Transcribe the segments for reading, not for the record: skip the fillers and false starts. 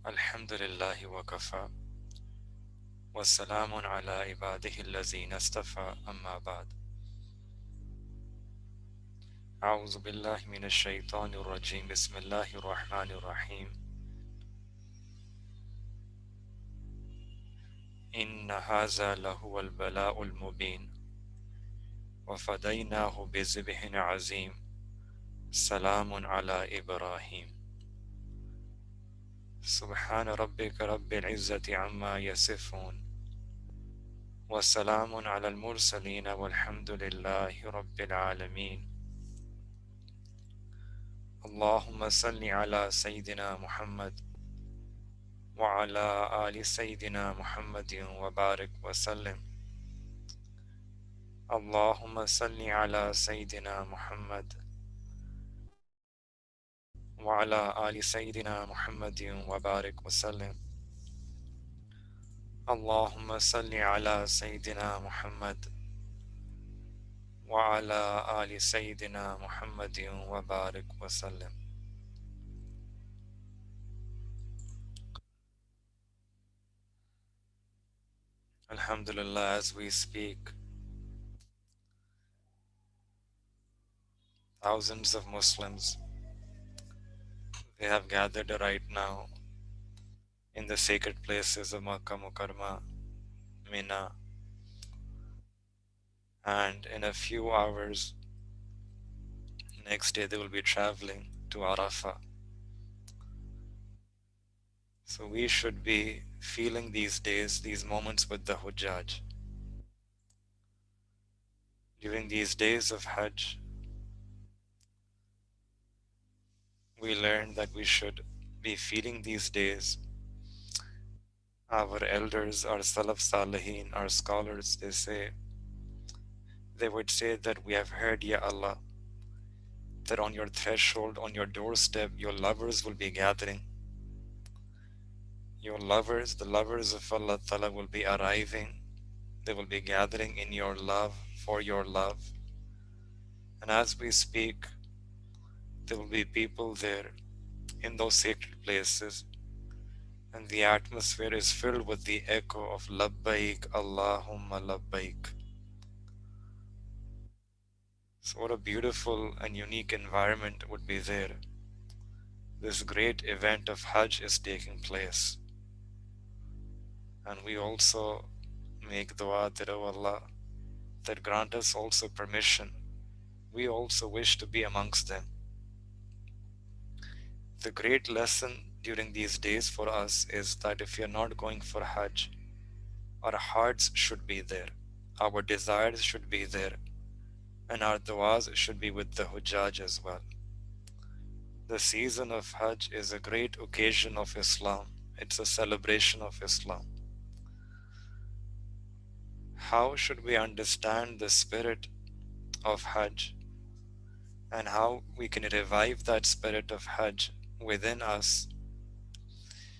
Alhamdulillahi wa kafa. Wa salamun ala ibadihi allazina astafa amma ba'd. A'udhu billahi minash shaitanir rajim. Bismillahir rahmanir rahim. Inna haza lahu al-bala'ul mubin. Wa fadaynahu bizibhin azim. Salamun ala Ibrahim. Subhana rabbika rabbil izzati amma yasifun. Wa salamun ala al-mursaleen walhamdulillahi rabbil alameen. Allahumma salli ala Sayyidina Muhammad wa ala ali Sayyidina Muhammadin wa barik wa sallim. Allahumma salli ala Sayyidina Muhammad wa ala ali Sayyidina Muhammadin wa barik wa sallim. Allahumma salli ala Sayyidina Muhammad wa ala ali Sayyidina Muhammadin wa barik wa sallim. Alhamdulillah, as we speak, thousands of Muslims, they have gathered right now in the sacred places of Makkah Mukarramah, Mina, and in a few hours, next day they will be traveling to Arafah. So we should be feeling these days, these moments with the Hujjaj. During these days of Hajj, we learn that we should be feeling these days. Our elders, our Salaf Salihin, our scholars, they would say that we have heard, Ya Allah, that on your threshold, on your doorstep, your lovers will be gathering. Your lovers, the lovers of Allah Ta'ala, will be arriving. They will be gathering in your love, for your love. And as we speak, there will be people there in those sacred places, and the atmosphere is filled with the echo of Labbaik, Allahumma Labbaik. So what a beautiful and unique environment would be there. This great event of Hajj is taking place. And we also make dua that, oh Allah, that grant us also permission. We also wish to be amongst them. The great lesson during these days for us is that if we are not going for Hajj, our hearts should be there, our desires should be there, and our du'as should be with the Hujjaj as well. The season of Hajj is a great occasion of Islam. It's a celebration of Islam. How should we understand the spirit of Hajj and how we can revive that spirit of Hajj within us?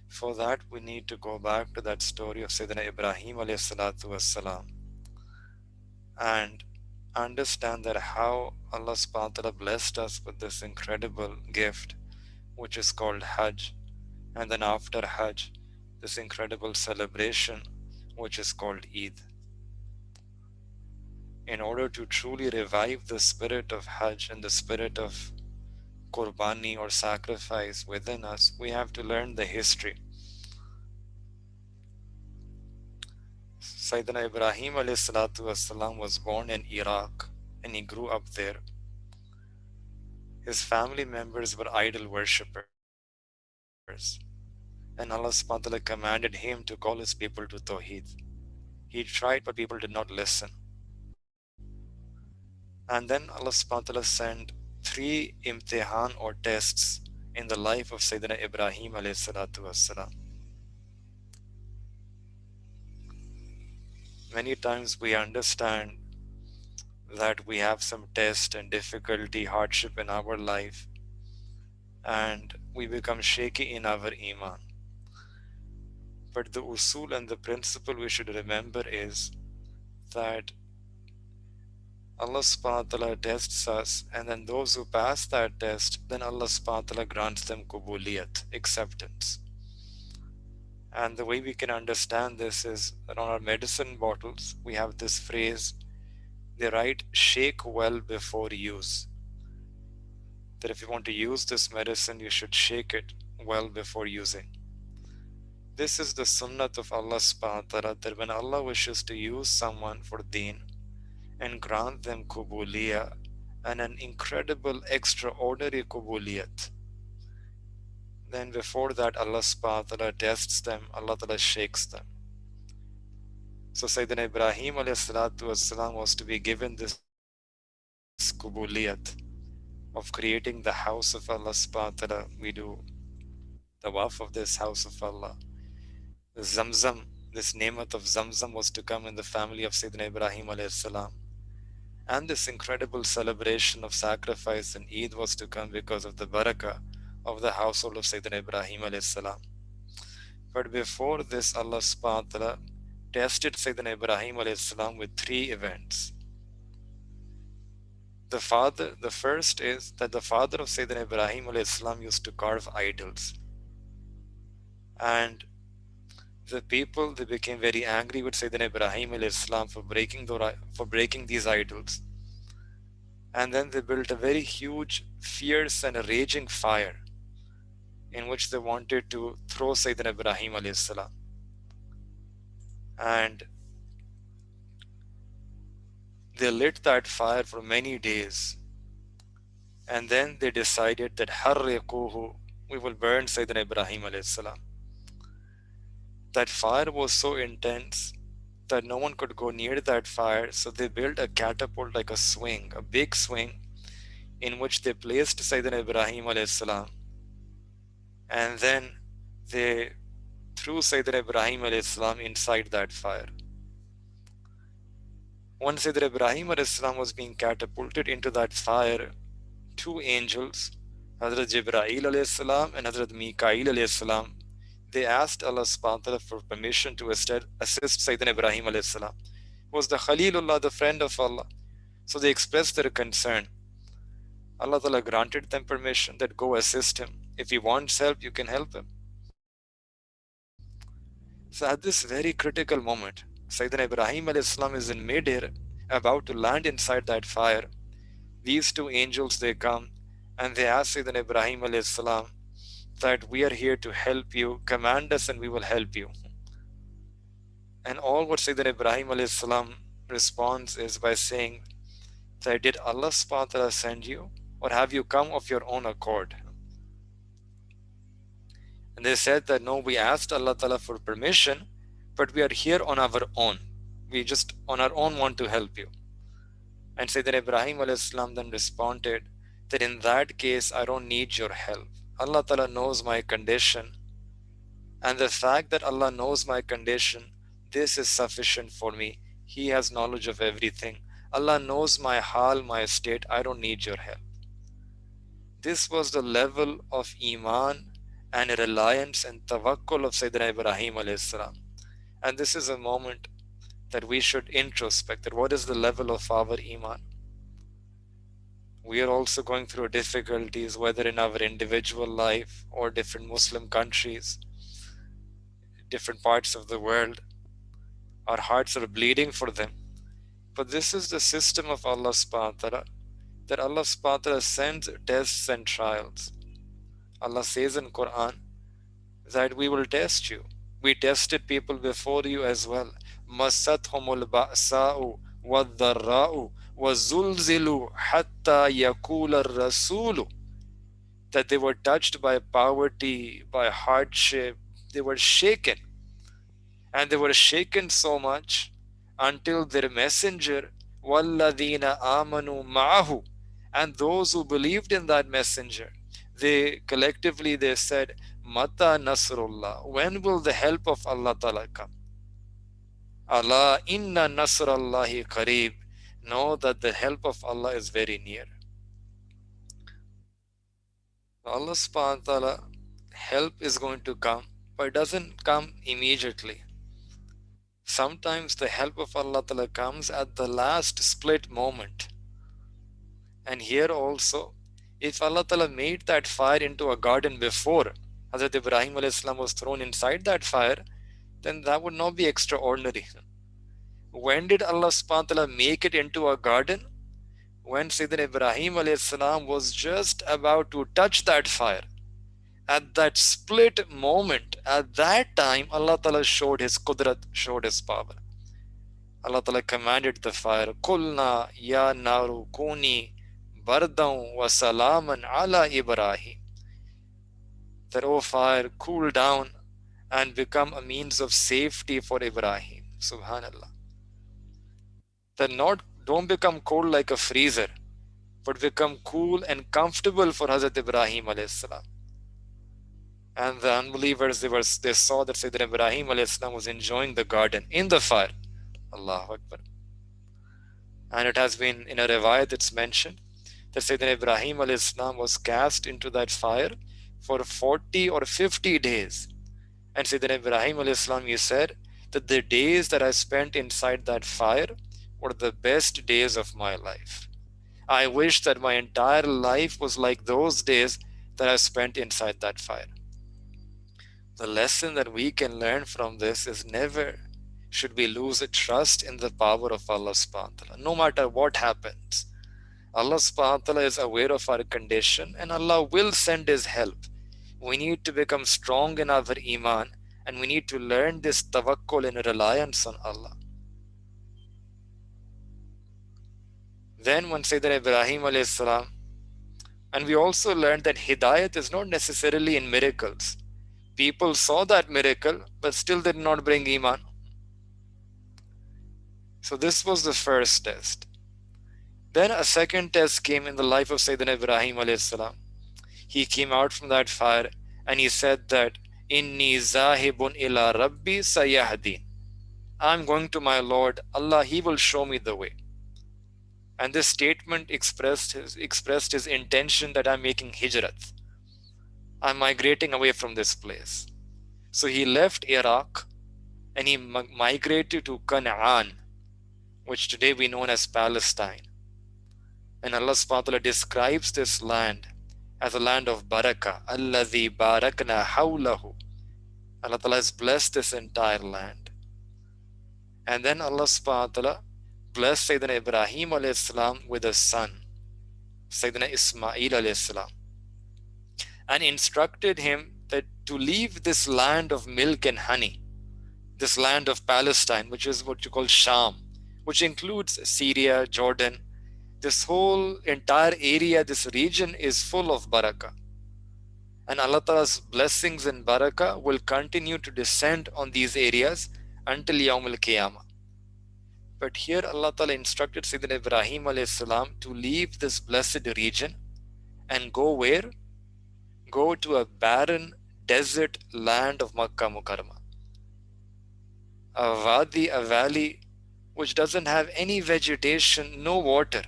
For that, we need to go back to that story of Sayyidina Ibrahim alayhi salatu wassalam and understand that how Allah subhanahu wa ta'ala blessed us with this incredible gift which is called Hajj, and then after Hajj, this incredible celebration which is called Eid. In order to truly revive the spirit of Hajj and the spirit of Qurbani or sacrifice within us, we have to learn the history. Sayyidina Ibrahim ﷺ was born in Iraq and he grew up there. His family members were idol worshippers, and Allah subhanahu wa ta'ala commanded him to call his people to Tawheed. He tried, but people did not listen. And then Allah subhanahu wa ta'ala sent 3 imtihan or tests in the life of Sayyidina Ibrahim ﷺ. Many times we understand that we have some test and difficulty, hardship in our life, and we become shaky in our iman. But the usul and the principle we should remember is that Allah subhanahu wa ta'ala tests us, and then those who pass that test, then Allah subhanahu wa ta'ala grants them kubuliyat, acceptance. And the way we can understand this is that on our medicine bottles, we have this phrase, they write, shake well before use. That if you want to use this medicine, you should shake it well before using. This is the sunnat of Allah subhanahu wa ta'ala, that when Allah wishes to use someone for deen and grant them kubuliyah and an incredible, extraordinary kubuliyat, then before that Allah subhanahu wa ta'ala tests them, Allah ta'ala shakes them. So Sayyidina Ibrahim alayhi salatu wasalam was to be given this kubuliyat of creating the house of Allah subhanahu wa ta'ala. We do tawaf of this house of Allah. The Zamzam, this nemat of Zamzam was to come in the family of Sayyidina Ibrahim alayhi salam. And this incredible celebration of sacrifice and Eid was to come because of the barakah of the household of Sayyidina Ibrahim alayhi salam. But before this, Allah subhanahu wa ta'ala tested Sayyidina Ibrahim alayhi salam with 3 events. The first is that the father of Sayyidina Ibrahim alayhi salam used to carve idols. And the people, they became very angry with Sayyidina Ibrahim alayhi salam for breaking these idols. And then they built a very huge, fierce and a raging fire in which they wanted to throw Sayyidina Ibrahim alayhi salam. And they lit that fire for many days. And then they decided that harriquhu, we will burn Sayyidina Ibrahim alayhi salam. That fire was so intense that no one could go near that fire, so they built a catapult, like a swing, a big swing, in which they placed Sayyidina Ibrahim alayhi salam. And then they threw Sayyidina Ibrahim alayhi salam inside that fire. When Sayyidina Ibrahim alayhi salam was being catapulted into that fire, 2 angels, Hazrat Jibreel alayhi salam and Hazrat Mikail alayhi salam, they asked Allah subhanahu wa ta'ala for permission to assist Sayyidina Ibrahim alayhi salam. He was the Khalilullah, the friend of Allah. So they expressed their concern. Allah ta'ala granted them permission that go assist him. If he wants help, you can help him. So at this very critical moment, Sayyidina Ibrahim alayhi salam is in mid-air, about to land inside that fire. These 2 angels, they come and they ask Sayyidina Ibrahim alayhi salam that we are here to help you, command us and we will help you. And all what Sayyidina Ibrahim alayhi salam responds is by saying that, did Allah subhanahu wa ta'ala send you, or have you come of your own accord? And they said that no, we asked Allah ta'ala for permission, but we are here on our own. We just on our own want to help you. And Sayyidina Ibrahim alayhi salam then responded that in that case, I don't need your help. Allah ta'ala knows my condition. And the fact that Allah knows my condition, this is sufficient for me. He has knowledge of everything. Allah knows my hal, my state. I don't need your help. This was the level of iman and reliance and tawakkul of Sayyidina Ibrahim alayhi salam. And this is a moment that we should introspect, that what is the level of our iman. We are also going through difficulties, whether in our individual life or different Muslim countries, different parts of the world. Our hearts are bleeding for them. But this is the system of Allah subhanahu wa ta'ala, that Allah subhanahu wa ta'ala sends tests and trials. Allah says in Quran that we will test you. We tested people before you as well. مَسَّتْهُمُ الْبَأْسَاءُ وَالضَّرَّاءُ وَزُلْزِلُوا حَتَّى يَقُولَ الرَّسُولُ. That they were touched by poverty, by hardship. They were shaken. And they were shaken so much until their messenger, وَالَّذِينَ آمَنُوا مَعَهُ, and those who believed in that messenger, they collectively they said, Mata Nasrullah, when will the help of Allah Ta'ala come? Allah inna nasrallahi qareeb, know that the help of Allah is very near. Allah subhanahu wa ta'ala, help is going to come, but it doesn't come immediately. Sometimes the help of Allah Ta'ala comes at the last split moment. And here also, if Allah Ta'ala made that fire into a garden before, Hazrat Ibrahim alayhi salam was thrown inside that fire, then that would not be extraordinary. When did Allah subhanahu wa ta'ala make it into a garden? When Sayyidina Ibrahim alayhi salam was just about to touch that fire. At that split moment, at that time, Allah Ta'ala showed His qudrat, showed His power. Allah Ta'ala commanded the fire, Kulna ya naru kuni bardaun wa salaman ala Ibrahim. That, O fire, cool down and become a means of safety for Ibrahim. Subhanallah. That don't become cold like a freezer, but become cool and comfortable for Hazrat Ibrahim alayhi salam. And the unbelievers, they saw that Sayyidina Ibrahim alayhi salam was enjoying the garden in the fire. Allahu Akbar. And it has been in a riwayat, it's mentioned that Sayyidina Ibrahim alayhi salam was cast into that fire for 40 or 50 days. And Sayyidina Ibrahim alayhi salam, he said that the days that I spent inside that fire were the best days of my life. I wish that my entire life was like those days that I spent inside that fire. The lesson that we can learn from this is never should we lose a trust in the power of Allah subhanahu wa ta'ala. No matter what happens, Allah subhanahu wa ta'ala is aware of our condition and Allah will send His help. We need to become strong in our iman and we need to learn this tawakkul and reliance on Allah. Then when Sayyidina Ibrahim alayhi salam, and we also learned that hidayat is not necessarily in miracles. People saw that miracle, but still did not bring iman. So this was the first test. Then a second test came in the life of Sayyidina Ibrahim alayhi salam. He came out from that fire and he said that, Inni zahibun ila rabbi sayahdin. I'm going to my Lord, Allah, He will show me the way. And this statement expressed his intention that I'm making hijrat. I'm migrating away from this place. So he left Iraq and he migrated to Canaan, which today we know as Palestine. And Allah subhanahu wa ta'ala describes this land as a land of barakah. Alladhi barakna hawlahu. Allah ta'ala has blessed this entire land. And then Allah subhanahu wa ta'ala blessed Sayyidina Ibrahim alayhi salam with a son, Sayyidina Ismail alayhi salam, and instructed him that to leave this land of milk and honey, this land of Palestine, which is what you call Sham, which includes Syria, Jordan, this whole entire area, this region is full of barakah. And Allah Ta'ala's blessings and barakah will continue to descend on these areas until Yawm al-Qiyamah. But here Allah Ta'ala instructed Sayyidina Ibrahim alayhi salam to leave this blessed region and go where? Go to a barren desert land of Makkah Mukarramah. A wadi, a valley which doesn't have any vegetation, no water.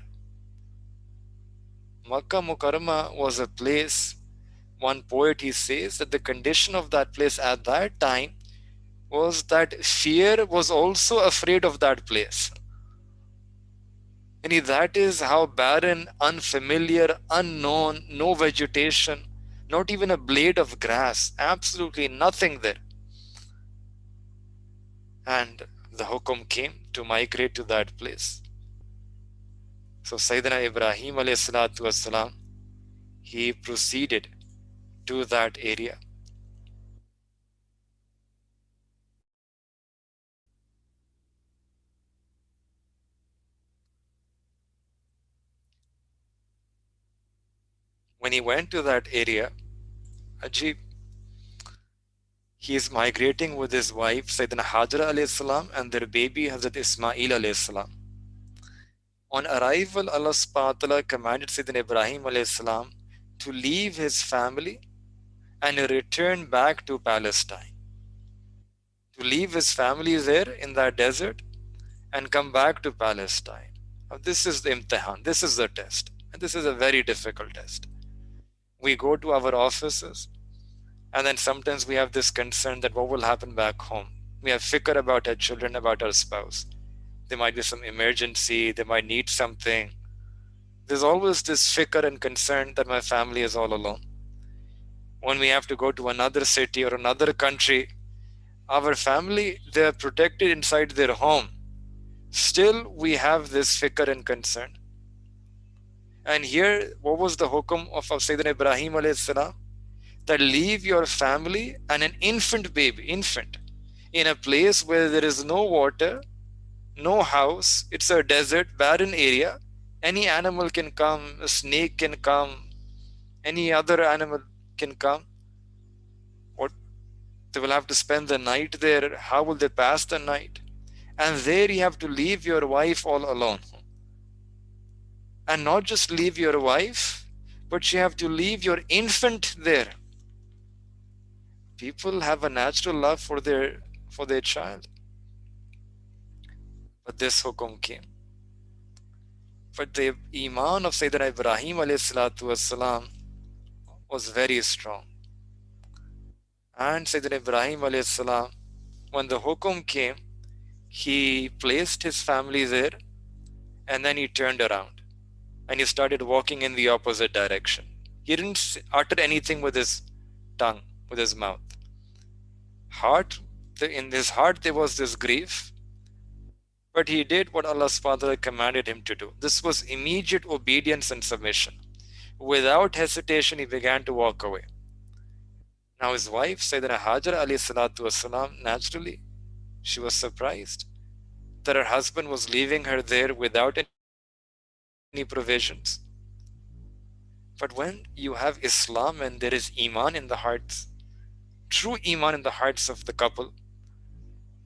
Makkah Mukarramah was a place, one poet he says that the condition of that place at that time was that fear was also afraid of that place. And that is how barren, unfamiliar, unknown, no vegetation, not even a blade of grass, absolutely nothing there. And the hukum came to migrate to that place. So Sayyidina Ibrahim alayhi salatu wasalam, he proceeded to that area. When he went to that area, Ajib, he is migrating with his wife Sayyidina Hajra alayhi salam and their baby Hazrat Ismail alayhi salam. On arrival, Allah subhanahu wa ta'ala commanded Sayyidina Ibrahim alayhi salam to leave his family and return back to Palestine. To leave his family there in that desert and come back to Palestine. Now, this is the imtihan, this is the test. And this is a very difficult test. We go to our offices and then sometimes we have this concern that what will happen back home. We have fikr about our children, about our spouse. There might be some emergency, they might need something. There's always this fikr and concern that my family is all alone. When we have to go to another city or another country, our family, they are protected inside their home. Still, we have this fikr and concern. And here, what was the hukum of Sayyidina Ibrahim alayhi salam? That leave your family and an infant, in a place where there is no water, no house, it's a desert, barren area. Any animal can come, a snake can come, any other animal can come. What, they will have to spend the night there. How will they pass the night? And there you have to leave your wife all alone. And not just leave your wife, but you have to leave your infant there. People have a natural love for their child. But this hukum came. But the iman of Sayyidina Ibrahim alayhi salatu wasalam was very strong. And Sayyidina Ibrahim alayhi salam, when the hukum came, he placed his family there, and then he turned around and he started walking in the opposite direction. He didn't utter anything with his tongue, with his mouth. In his heart there was this grief, but he did what Allah subhanahu wa ta'ala commanded him to do. This was immediate obedience and submission. Without hesitation, he began to walk away. Now his wife, Sayyidina Hajar alayhi salatu wasalam, naturally, she was surprised that her husband was leaving her there without any provisions. But when you have Islam and there is iman in the hearts, true iman in the hearts of the couple,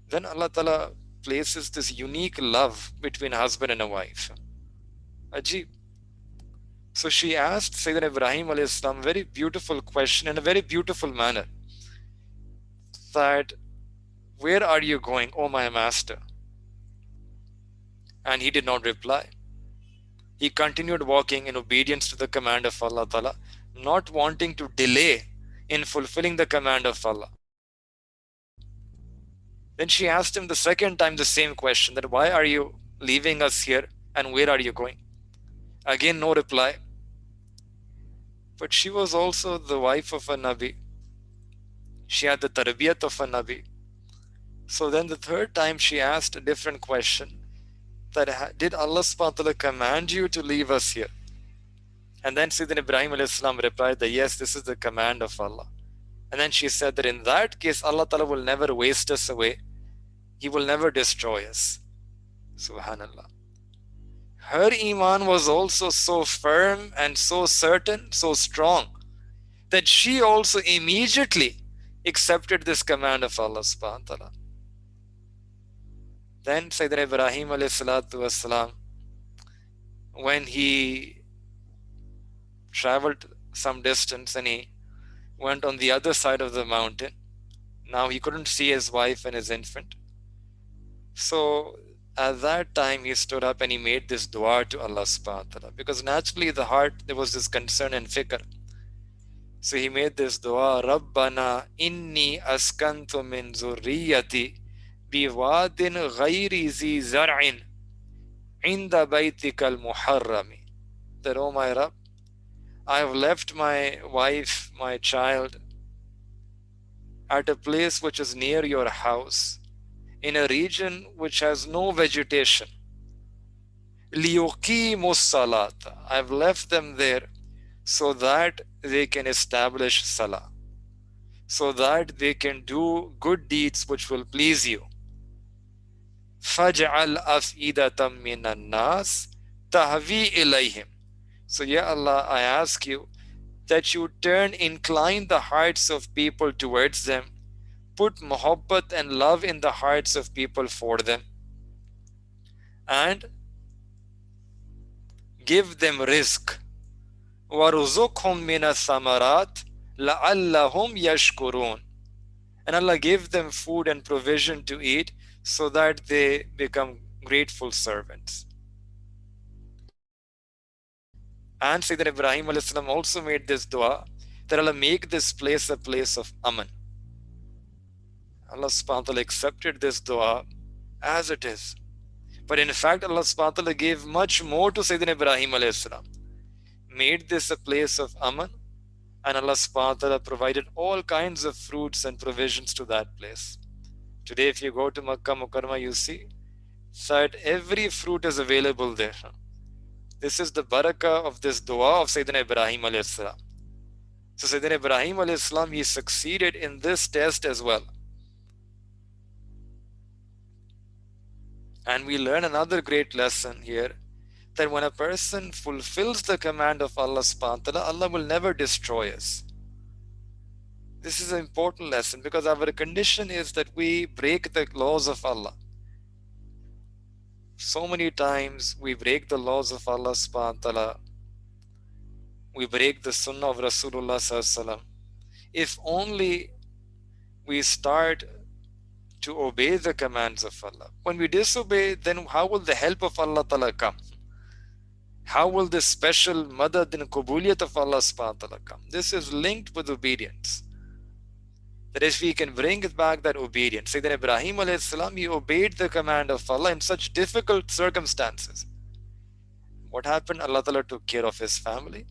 then Allah Ta'ala places this unique love between a husband and a wife. Ajib. So she asked Sayyidina Ibrahim alayhi salam a very beautiful question in a very beautiful manner. That, where are you going, O my master? And he did not reply. He continued walking in obedience to the command of Allah Ta'ala, not wanting to delay in fulfilling the command of Allah. Then she asked him the second time the same question, that why are you leaving us here and where are you going? Again, no reply. But she was also the wife of a Nabi. She had the tarbiyat of a Nabi. So then the third time she asked a different question, that did Allah subhanahu wa ta'ala command you to leave us here? And then Sayyidina Ibrahim alayhi salam replied that yes, this is the command of Allah. And then she said that in that case, Allah Ta'ala will never waste us away. He will never destroy us. Subhanallah. Her iman was also so firm and so certain, so strong, that she also immediately accepted this command of Allah subhanahu wa ta'ala. Then Sayyidina Ibrahim alayhi salatu wasalam, when he traveled some distance and he went on the other side of the mountain, now he couldn't see his wife and his infant. So at that time he stood up and he made this dua to Allah subhanahu wa ta'ala, because naturally the heart, there was this concern and fikr. So he made this dua, Rabbana inni askantu min zurriyati biwadin ghayri zi zar'in inda baytikal muharrami. That, oh my Rabb, I have left my wife, my child, at a place which is near your house, in a region which has no vegetation. لِيُقِيمُوا الصَّلَاةَ. I've left them there so that they can establish salah, so that they can do good deeds which will please you. فَجْعَلْ أَفْئِدَةً مِّنَ النَّاسِ تَهْوِي إِلَيْهِمْ. So, Ya Allah, I ask you that you incline the hearts of people towards them, put muhabbat and love in the hearts of people for them, and give them rizq. وَرُزُقْهُمْ مِنَ الثَّمَرَاتِ لَعَلَّهُمْ يَشْكُرُونَ. And Allah give them food and provision to eat so that they become grateful servants. And Sayyidina Ibrahim alayhi salam also made this dua, that Allah make this place a place of aman. Allah subhanahu wa ta'ala accepted this dua as it is. But in fact, Allah subhanahu wa ta'ala gave much more to Sayyidina Ibrahim alayhi salam. Made this a place of aman And Allah subhanahu wa ta'ala provided all kinds of fruits and provisions to that place. Today, if you go to Makkah Mukarramah, you see that every fruit is available there. This is the barakah of this dua of Sayyidina Ibrahim alayhi salam. So Sayyidina Ibrahim alayhi salam, he succeeded in this test as well. And we learn another great lesson here, that when a person fulfills the command of Allah subhanahu wa ta'ala, Allah will never destroy us. This is an important lesson, because our condition is that we break the laws of Allah. So many times we break the laws of Allah subhanahu wa ta'ala. We break the sunnah of Rasulullah sallallahu alaihi wasallam. If only we start to obey the commands of Allah. When we disobey, then how will the help of Allah ta'ala come? How will this special madad and kubuliyat of Allah subhanahu wa ta'ala come? This is linked with obedience. That if we can bring it back, that obedience. Sayyidina Ibrahim alayhi salam, he obeyed the command of Allah in such difficult circumstances. What happened? Allah ta'ala took care of his family.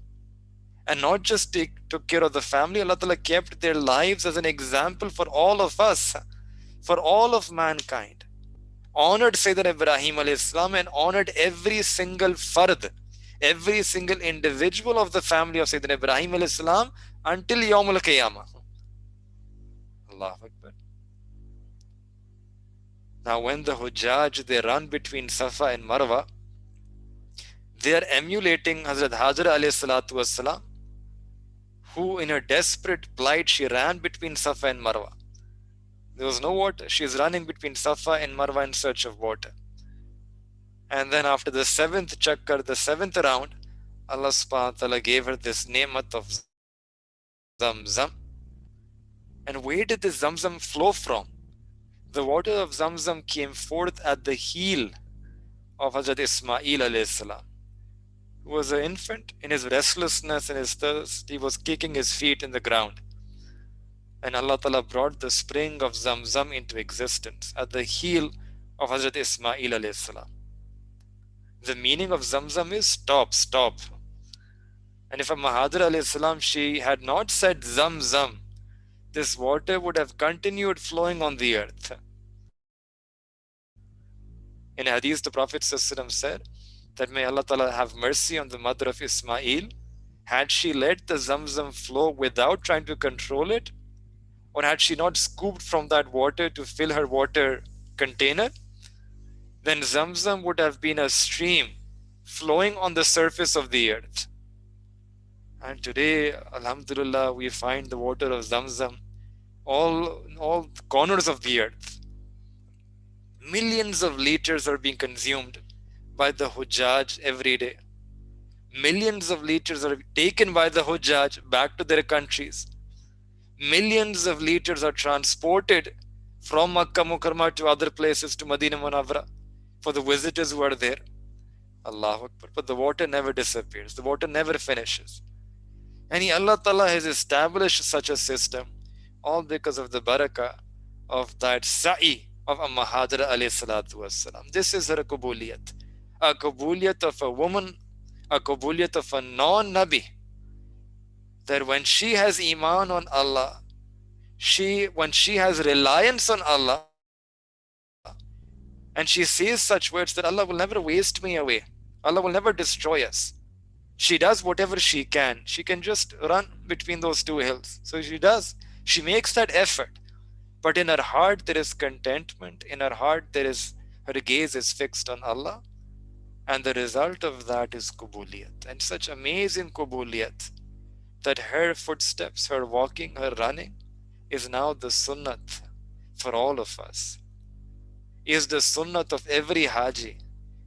And not just took care of the family, Allah ta'ala kept their lives as an example for all of us, for all of mankind. Honored Sayyidina Ibrahim alayhi salam and honored every single fard, every single individual of the family of Sayyidina Ibrahim alayhi salam until Yawmul Qiyamah. Allahu Akbar. Now when the Hujjaj, they run between Safa and Marwa, they are emulating Hazrat Hajar alayhi salatu wassalam, who in her desperate plight, she ran between Safa and Marwa. There was no water. She is running between Safa and Marwa in search of water. And then after the 7th chakkar, the 7th round, Allah subhanahu wa ta'ala gave her this nemat of Zamzam. And where did this Zamzam flow from? The water of Zamzam came forth at the heel of Hazrat Ismail alayhi salam, who was an infant. In his restlessness and his thirst, he was kicking his feet in the ground. And Allah Ta'ala brought the spring of Zamzam into existence at the heel of Hazrat Ismail alayhi salam. The meaning of Zamzam is stop, stop. And if a Mahadra alayhi salam, she had not said Zamzam, this water would have continued flowing on the earth. In Hadith, the Prophet said that may Allah Ta'ala have mercy on the mother of Ismail. Had she let the Zamzam flow without trying to control it, or had she not scooped from that water to fill her water container, then Zamzam would have been a stream flowing on the surface of the earth. And today, alhamdulillah, we find the water of Zamzam all corners of the earth. Millions of liters are being consumed by the Hujjaj every day. Millions of liters are taken by the Hujjaj back to their countries. Millions of liters are transported from Makkah Mukarramah to other places, to Medina Munawwara, for the visitors who are there. Allahu Akbar. But the water never disappears. The water never finishes. And Allah Ta'ala has established such a system, all because of the barakah of that sa'i of Amma Hajara alayhi salatu wassalam. This is her kubuliyat. A kubuliyat of a woman, a kubuliyat of a non-nabi, that when she has iman on Allah, when she has reliance on Allah, and she says such words that Allah will never waste me away, Allah will never destroy us. She does whatever she can. She can just run between those two hills. So she does. She makes that effort. But in her heart there is contentment. In her heart her gaze is fixed on Allah. And the result of that is kubuliyat. And such amazing kubuliyat that her footsteps, her walking, her running is now the sunnat for all of us. Is the sunnat of every haji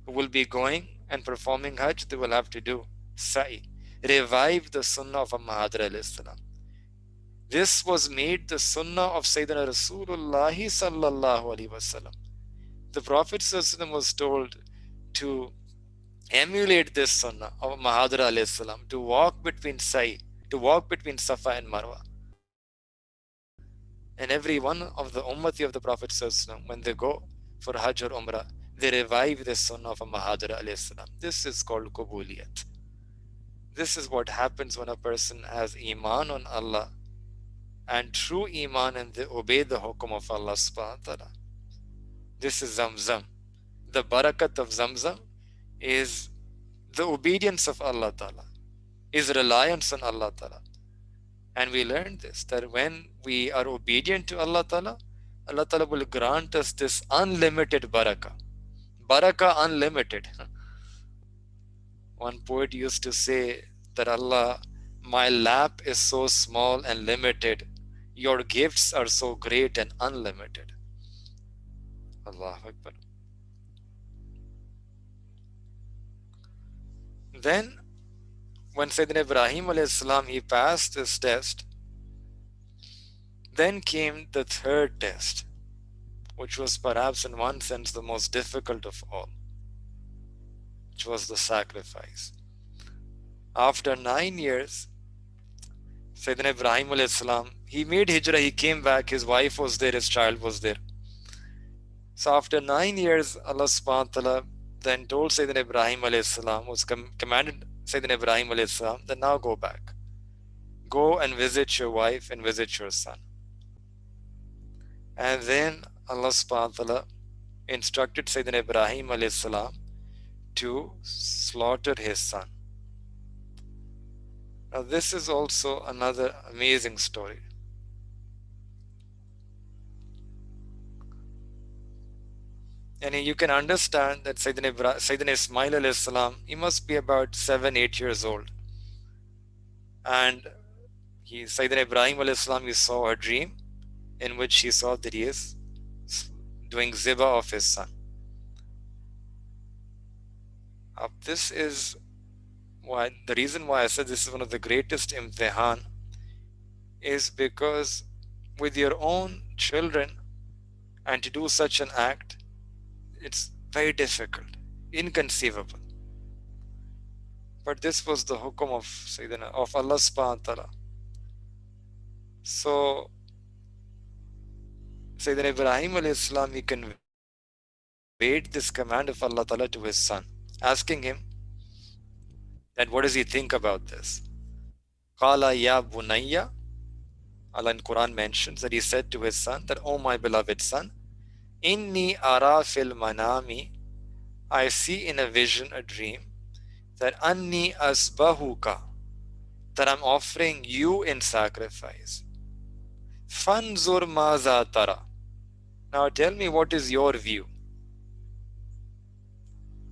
who will be going and performing hajj. They will have to do sa'i. Revive the sunnah of Mahadra alayhi salam. This was made the sunnah of Sayyidina Rasulullah sallallahu alaihi wasallam. The Prophet was told to emulate this sunnah of Mahadra alayhi salam, to walk between sa'i, to walk between Safa and Marwa. And every one of the ummati of the Prophet when they go for Hajj or Umrah, they revive the sunnah of Mahadra alayhi salam. This is called kubuliyat. This is what happens when a person has Iman on Allah and true Iman, and they obey the hukum of Allah subhanahu wa ta'ala. This is Zamzam. The barakat of Zamzam is the obedience of Allah ta'ala, is reliance on Allah ta'ala. And we learned this, that when we are obedient to Allah ta'ala, Allah ta'ala will grant us this unlimited barakah. Barakah unlimited. One poet used to say that Allah, my lap is so small and limited, your gifts are so great and unlimited. Allahu Akbar. Then, when Sayyidina Ibrahim alayhi salam, he passed this test, then came the third test, which was perhaps in one sense the most difficult of all, which was the sacrifice. After 9 years, Sayyidina Ibrahim alayhi salam, he made hijrah, he came back, his wife was there, his child was there. So after 9 years, Allah subhanahu wa ta'ala then told Sayyidina Ibrahim alayhi salam, was commanded Sayyidina Ibrahim alayhi salam, that now go back. Go and visit your wife and visit your son. And then Allah subhanahu wa ta'ala instructed Sayyidina Ibrahim alayhi salam to slaughter his son. Now this is also another amazing story. And you can understand that Sayyidina Ismail alayhi salam, he must be about 7-8 years old. And Sayyidina Ibrahim alayhi salam, he saw a dream in which he saw that he is doing zibah of his son. This is why, the reason why I said this is one of the greatest imtihan is because with your own children and to do such an act, it's very difficult, inconceivable. But this was the hukum of Allah subhanahu wa ta'ala. So Sayyidina Ibrahim alayhi salam, he conveyed this command of Allah ta'ala to his son, asking him that what does he think about this. Qala ya bunayya, Allah in Quran mentions that he said to his son that, oh my beloved son, inni ara fil manami, I see in a vision, a dream, that anni asbahuka, that I'm offering you in sacrifice. Fanzur maza tara, now tell me what is your view.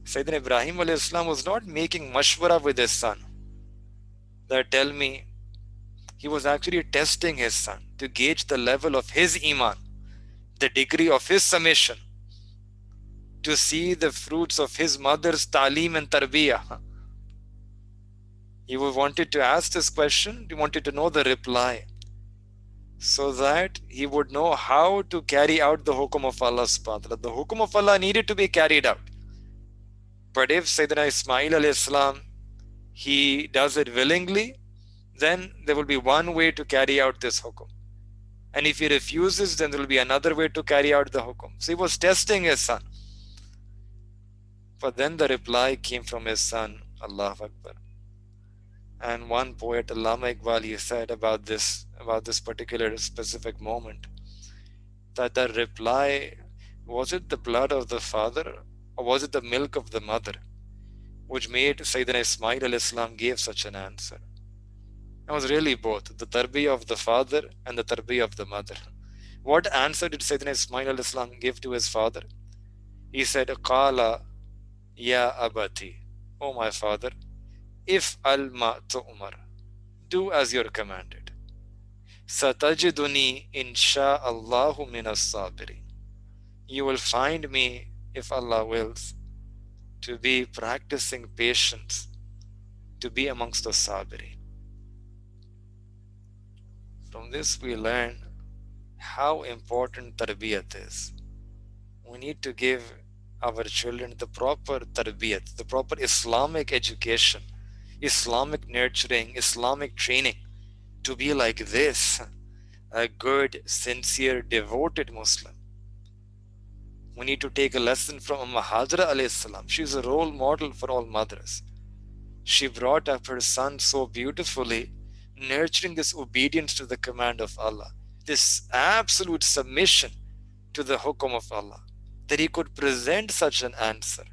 Sayyidina Ibrahim alayhi salam was not making mashwara with his son, that tell me. He was actually testing his son to gauge the level of his iman, the degree of his submission, to see the fruits of his mother's ta'aleem and tarbiyah. He wanted to ask this question, he wanted to know the reply, so that he would know how to carry out the hukum of Allah subhanahu wa ta'ala. The hukum of Allah needed to be carried out. But if Sayyidina Ismail alayhi salam, he does it willingly, then there will be one way to carry out this hukum. And if he refuses, then there will be another way to carry out the hukum. So he was testing his son. But then the reply came from his son, Allahu Akbar. And one poet, Allama Iqbal, he said about this particular specific moment, that the reply, was it the blood of the father or was it the milk of the mother, which made Sayyidina Ismail alayhi salam gave such an answer? It was really both, the tarbiyah of the father and the tarbiyah of the mother. What answer did Sayyidina Ismail alayhi salam give to his father? He said, Qala ya abati, oh my father, if al-ma tu'mar, do as you're commanded. Satajiduni insha'allahu minas sabirin. You will find me, if Allah wills, to be practicing patience, to be amongst the sabirin. From this we learn how important tarbiyat is. We need to give our children the proper tarbiyat, the proper Islamic education, Islamic nurturing, Islamic training, to be like this, a good, sincere, devoted Muslim. We need to take a lesson from Umm Hajra alayhi salam. She's a role model for all mothers. she brought up her son so beautifully, nurturing this obedience to the command of Allah, this absolute submission to the hukum of Allah, that he could present such an answer.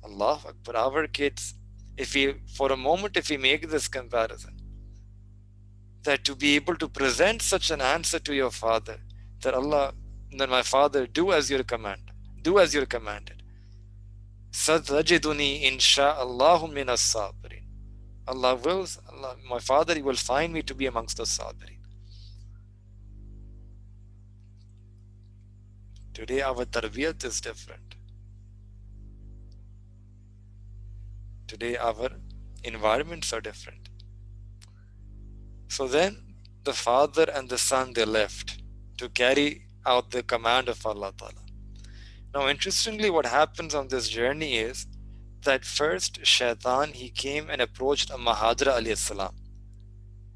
Allah Akbar, our kids, for a moment, if we make this comparison, that to be able to present such an answer to your father, that my father, do as you're commanded. Satajiduni insha'Allahu minas sabirin. My father, you will find me to be amongst the sabirin. Today our tarbiyat is different. Today our environments are different. So then the father and the son, they left to carry out the command of Allah Ta'ala. Now interestingly, what happens on this journey is that first Shaitan, he came and approached Hajra alayhi salam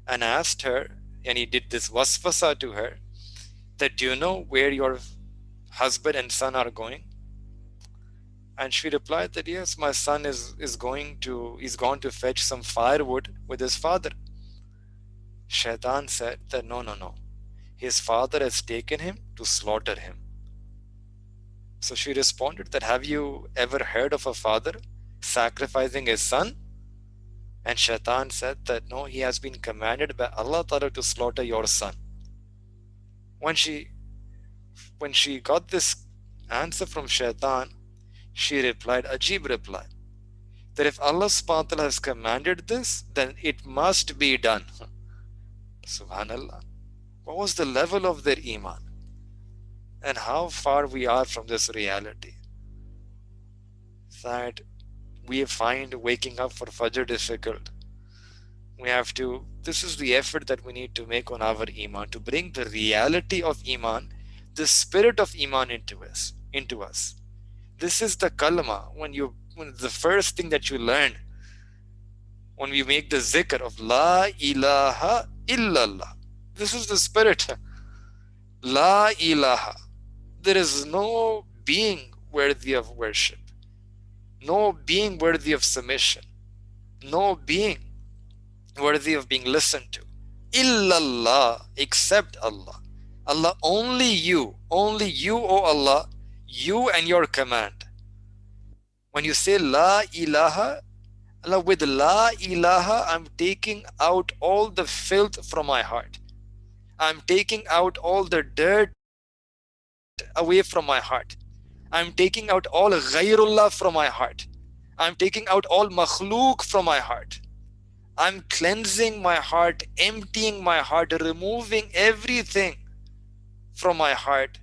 and asked her, and he did this waswasa to her, that do you know where your husband and son are going? And she replied that yes, my son is gone to fetch some firewood with his father. Shaitan said that no. His father has taken him to slaughter him. So she responded that, have you ever heard of a father sacrificing his son? And Shaitan said that no, he has been commanded by Allah Ta'ala to slaughter your son. When she got this answer from Shaitan, she replied, Ajib reply, that if Allah subhanahu wa ta'ala has commanded this, then it must be done. Subhanallah. What was the level of their iman? And how far we are from this reality, that we find waking up for Fajr difficult. This is the effort that we need to make on our iman, to bring the reality of iman, the spirit of iman into us. This is the kalma. When the first thing that you learn, when we make the zikr of La ilaha illallah, this is the spirit. La ilaha. There is no being worthy of worship, no being worthy of submission, no being worthy of being listened to. Illallah, except Allah. Allah, only you, O Allah, you and your command. When you say La ilaha, Allah, with La ilaha, I'm taking out all the filth from my heart. I'm taking out all the dirt away from my heart. I'm taking out all ghayrullah from my heart. I'm taking out all makhluk from my heart. I'm cleansing my heart, emptying my heart, removing everything from my heart.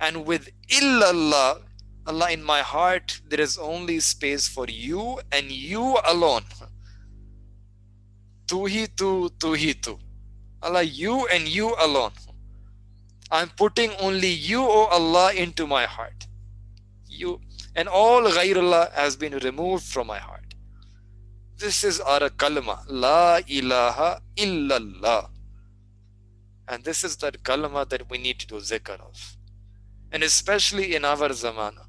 And with illallah, Allah, in my heart, there is only space for you and you alone. Tu hi tu. Allah, you and you alone. I'm putting only you, O Allah, into my heart. You and all ghayrullah has been removed from my heart. This is our kalma, La ilaha illallah. And this is that kalma that we need to do zikr of. And especially in our zamana,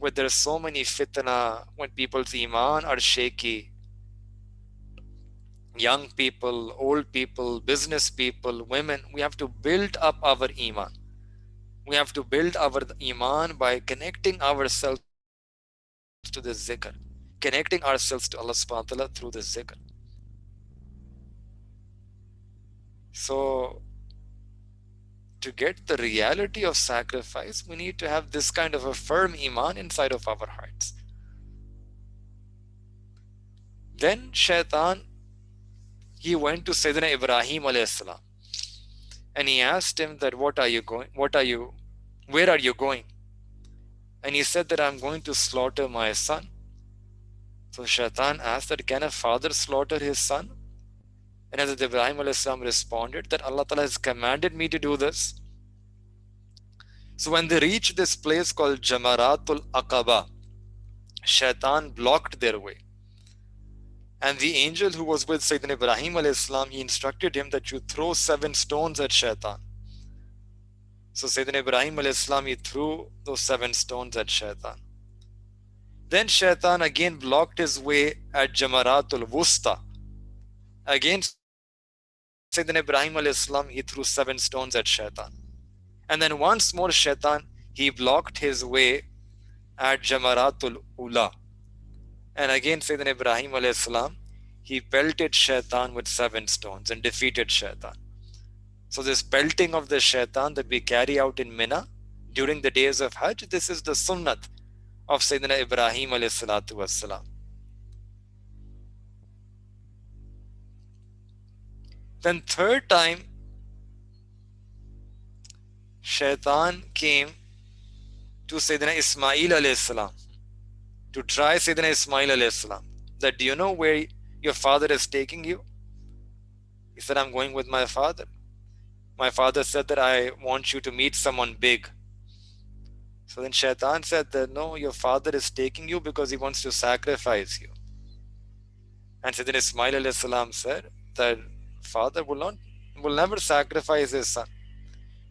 where there are so many fitna, when people's iman are shaky, young people, old people, business people, women, we have to build up our iman. We have to build our iman by connecting ourselves to the zikr, connecting ourselves to Allah subhanahu wa ta'ala through the zikr. So, to get the reality of sacrifice, we need to have this kind of a firm iman inside of our hearts. Then Shaitan, he went to Sayyidina Ibrahim alayhi salam, and he asked him that, where are you going? And he said that I'm going to slaughter my son. So Shaitan asked that, can a father slaughter his son? And Hazrat Ibrahim alayhi salam responded that Allah Ta'ala has commanded me to do this. So when they reached this place called Jamaratul Aqaba, Shaitan blocked their way. And the angel who was with Sayyidina Ibrahim alayhi salam, he instructed him that you throw 7 stones at Shaitan. So Sayyidina Ibrahim alayhi salam, he threw those 7 stones at Shaitan. Then Shaitan again blocked his way at Jamaratul Wusta. Again, Sayyidina Ibrahim alayhi salam, he threw 7 stones at Shaitan. And then once more Shaitan, he blocked his way at Jamaratul Ula. And again, Sayyidina Ibrahim alayhi salam, he pelted Shaitan with 7 stones and defeated Shaitan. So this pelting of the Shaitan that we carry out in Mina during the days of Hajj, this is the sunnat of Sayyidina Ibrahim alayhi salatu wassalam. Then third time, Shaitan came to Sayyidina Ismail alayhi salam to try Sayyidina Ismail alayhi salam. That, do you know where your father is taking you? He said, I'm going with my father. My father said that I want you to meet someone big. So then Shaitan said that, no, your father is taking you because he wants to sacrifice you. And Sayyidina Ismail alayhi salam said that father will never sacrifice his son.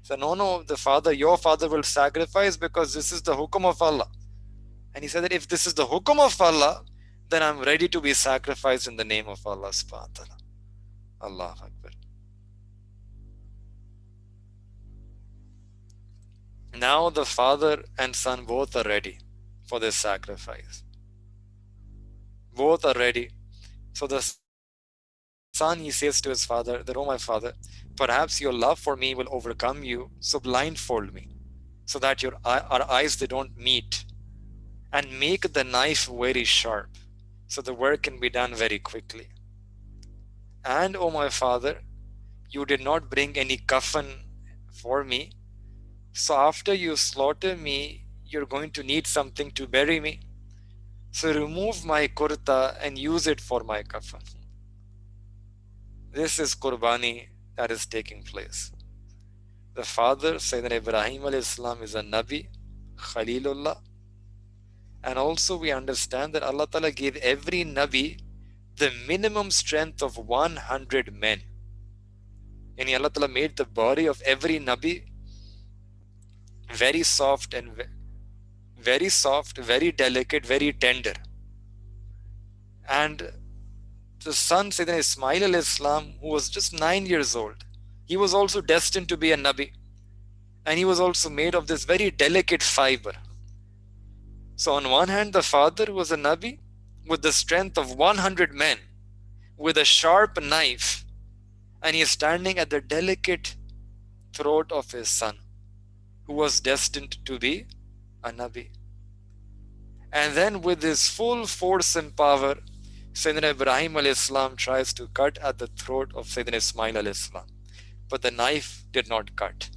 He said, no, your father will sacrifice because this is the hukum of Allah. And he said that if this is the hukum of Allah, then I'm ready to be sacrificed in the name of Allah subhanahu wa ta'ala. Allahu Akbar. Now the father and son both are ready for this sacrifice. Both are ready. So the son, he says to his father that, oh my father, perhaps your love for me will overcome you, so blindfold me, so that our eyes, they don't meet, and make the knife very sharp, so the work can be done very quickly. And oh my father, you did not bring any coffin for me, so after you slaughter me, you're going to need something to bury me. So remove my kurta and use it for my coffin. This is qurbani that is taking place. The father, Sayyidina Ibrahim alayhi salam, is a Nabi, Khalilullah. And also we understand that Allah Ta'ala gave every Nabi the minimum strength of 100 men. And Allah Ta'ala made the body of every Nabi very soft, very delicate, very tender. And the son, Sayyidina Ismail alayhi salam, who was just 9 years old, he was also destined to be a Nabi. And he was also made of this very delicate fiber. So on one hand, the father was a Nabi with the strength of 100 men, with a sharp knife, and he is standing at the delicate throat of his son, who was destined to be a Nabi. And then with his full force and power, Sayyidina Ibrahim alayhi salam tries to cut at the throat of Sayyidina Ismail alayhi salam. But the knife did not cut.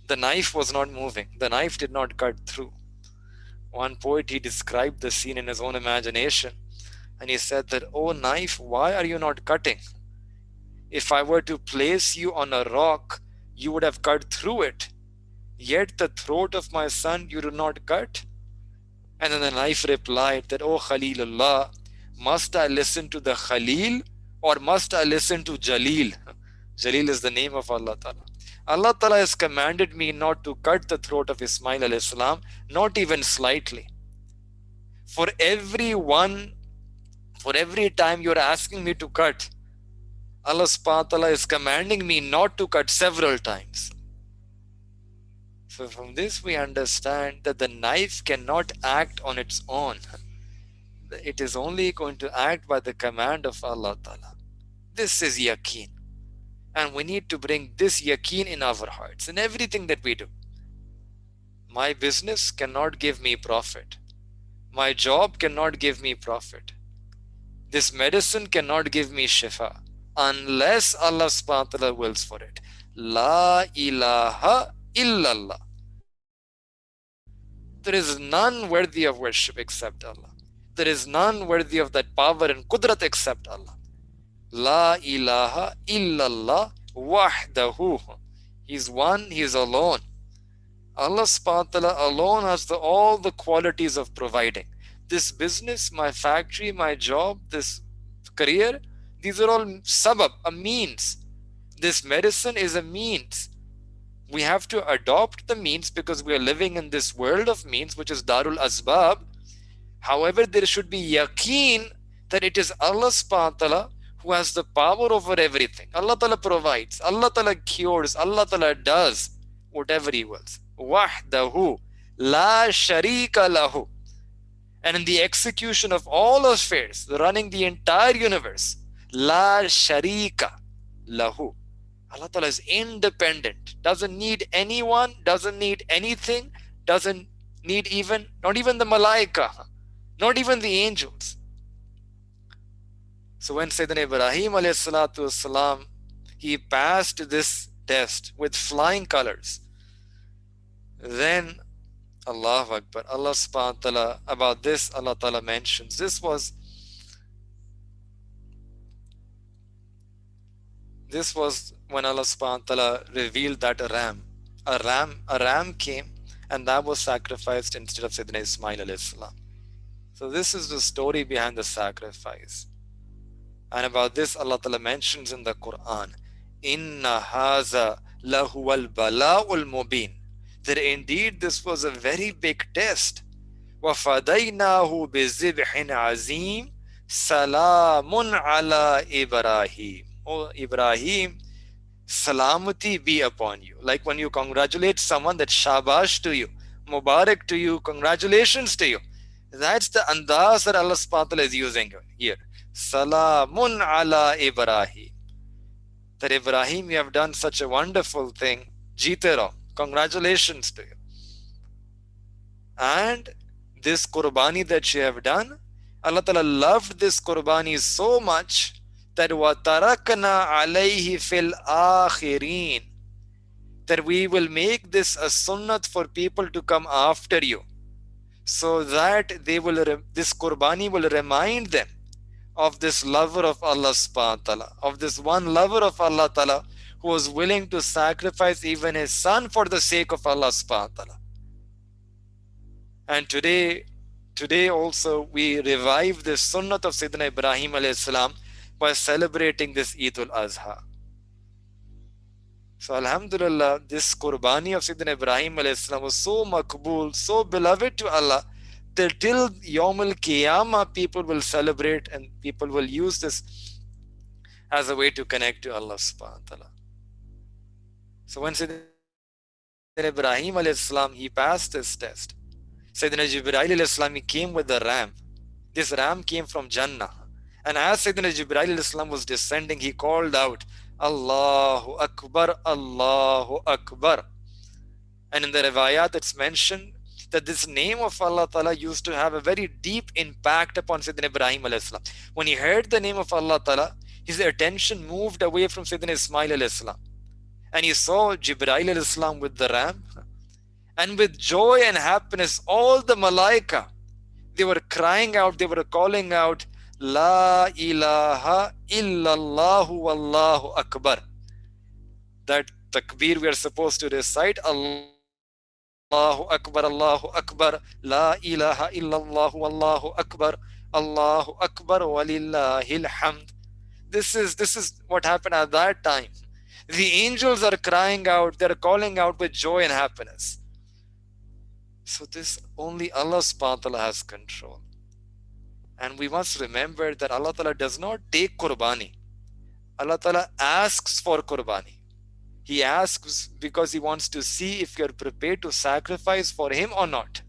The knife was not moving. The knife did not cut through. One poet, he described the scene in his own imagination. And he said that, oh knife, why are you not cutting? If I were to place you on a rock, you would have cut through it. Yet the throat of my son you do not cut. And then the knife replied that, oh Khalilullah, must I listen to the Khalil or must I listen to Jalil? Jalil is the name of Allah Ta'ala. Allah Ta'ala has commanded me not to cut the throat of Ismail alayhi salam, not even slightly. For every time you're asking me to cut, Allah subhanahu wa ta'ala is commanding me not to cut several times. So from this we understand that the knife cannot act on its own. It is only going to act by the command of Allah Ta'ala. This is yaqeen. And we need to bring this yaqeen in our hearts in everything that we do. My business cannot give me profit. My job cannot give me profit. This medicine cannot give me shifa unless Allah subhanahu wa ta'ala wills for it. La ilaha illallah. There is none worthy of worship except Allah. There is none worthy of that power and qudrat except Allah. La ilaha illallah wahdahu. He's one, He's alone. Allah subhanahu wa ta'ala alone has all the qualities of providing. This business, my factory, my job, this career, these are all sabab, a means. This medicine is a means. We have to adopt the means because we are living in this world of means, which is Darul Asbab. However, there should be yaqeen that it is Allah subhanahu wa ta'ala who has the power over everything. Allah ta'ala provides, Allah ta'ala cures, Allah ta'ala does whatever He wills. Wahdahu la sharika lahu. And in the execution of all affairs, running the entire universe, la sharika lahu. Allah ta'ala is independent, doesn't need anyone, doesn't need anything, doesn't need not even the malaika, not even the angels. So when Sayyidina Ibrahim alayhi salatu wasalam, he passed this test with flying colors, then Allahu Akbar, Allah subhanahu wa ta'ala, about this Allah ta'ala mentions, this was when Allah subhanahu wa ta'ala revealed that a ram came, and that was sacrificed instead of Sayyidina Ismail alayhi salam. So this is the story behind the sacrifice. And about this Allah ta'ala mentions in the Quran, Inna haza lahuwal bala'ul mubin. That indeed this was a very big test. وَفَدَيْنَاهُ بِذِبْحٍ عَظِيمٍ سَلَامٌ عَلَى Ibrahim. Oh Ibrahim, salamati be upon you. Like when you congratulate someone, that shabash to you, mubarak to you, congratulations to you. That's the andaz that Allah subhanahu wa ta'ala is using here. Salamun ala Ibrahim. That Ibrahim, you have done such a wonderful thing. Jeete congratulations to you. And this qurbani that you have done, Allah ta'ala loved this qurbani so much that وَتَرَكْنَا عَلَيْهِ فِي الْآخِرِينَ, that we will make this a sunnat for people to come after you, so that this qurbani will remind them of this lover of Allah subhanahu wa ta'ala, of this one lover of Allah ta'ala who was willing to sacrifice even his son for the sake of Allah subhanahu wa ta'ala. And today also we revive this sunnat of Sayyidina Ibrahim alayhi salam by celebrating this Eid al-Azha. So alhamdulillah, this qurbani of Sayyidina Ibrahim alayhi salam was so makbul, so beloved to Allah, that till Yawm al-Qiyamah people will celebrate and people will use this as a way to connect to Allah subhanahu wa ta'ala. So when Sayyidina Ibrahim alayhi salam, he passed this test. Sayyidina Jibreel alayhi salam, he came with the ram. This ram came from Jannah. And as Sayyidina Jibreel alayhi salam was descending, he called out, Allahu Akbar, Allahu Akbar. And in the riwayat it's mentioned that this name of Allah Ta'ala used to have a very deep impact upon Sayyidina Ibrahim alayhi salam. When he heard the name of Allah Ta'ala, his attention moved away from Sayyidina Ismail alayhi salam. And he saw Jibreel alayhi salam with the ram. And with joy and happiness, all the malaika, they were crying out, they were calling out, La ilaha illallahu wallahu akbar. That takbir we are supposed to recite, Allahu akbar, la ilaha illallahu wallahu akbar, Allahu akbar walillahil hamd. This is what happened at that time. The angels are crying out, they're calling out with joy and happiness. So this only Allah subhanahu wa ta'ala has control. And we must remember that Allah Ta'ala does not take qurbani. Allah Ta'ala asks for qurbani. He asks because He wants to see if you are prepared to sacrifice for Him or not.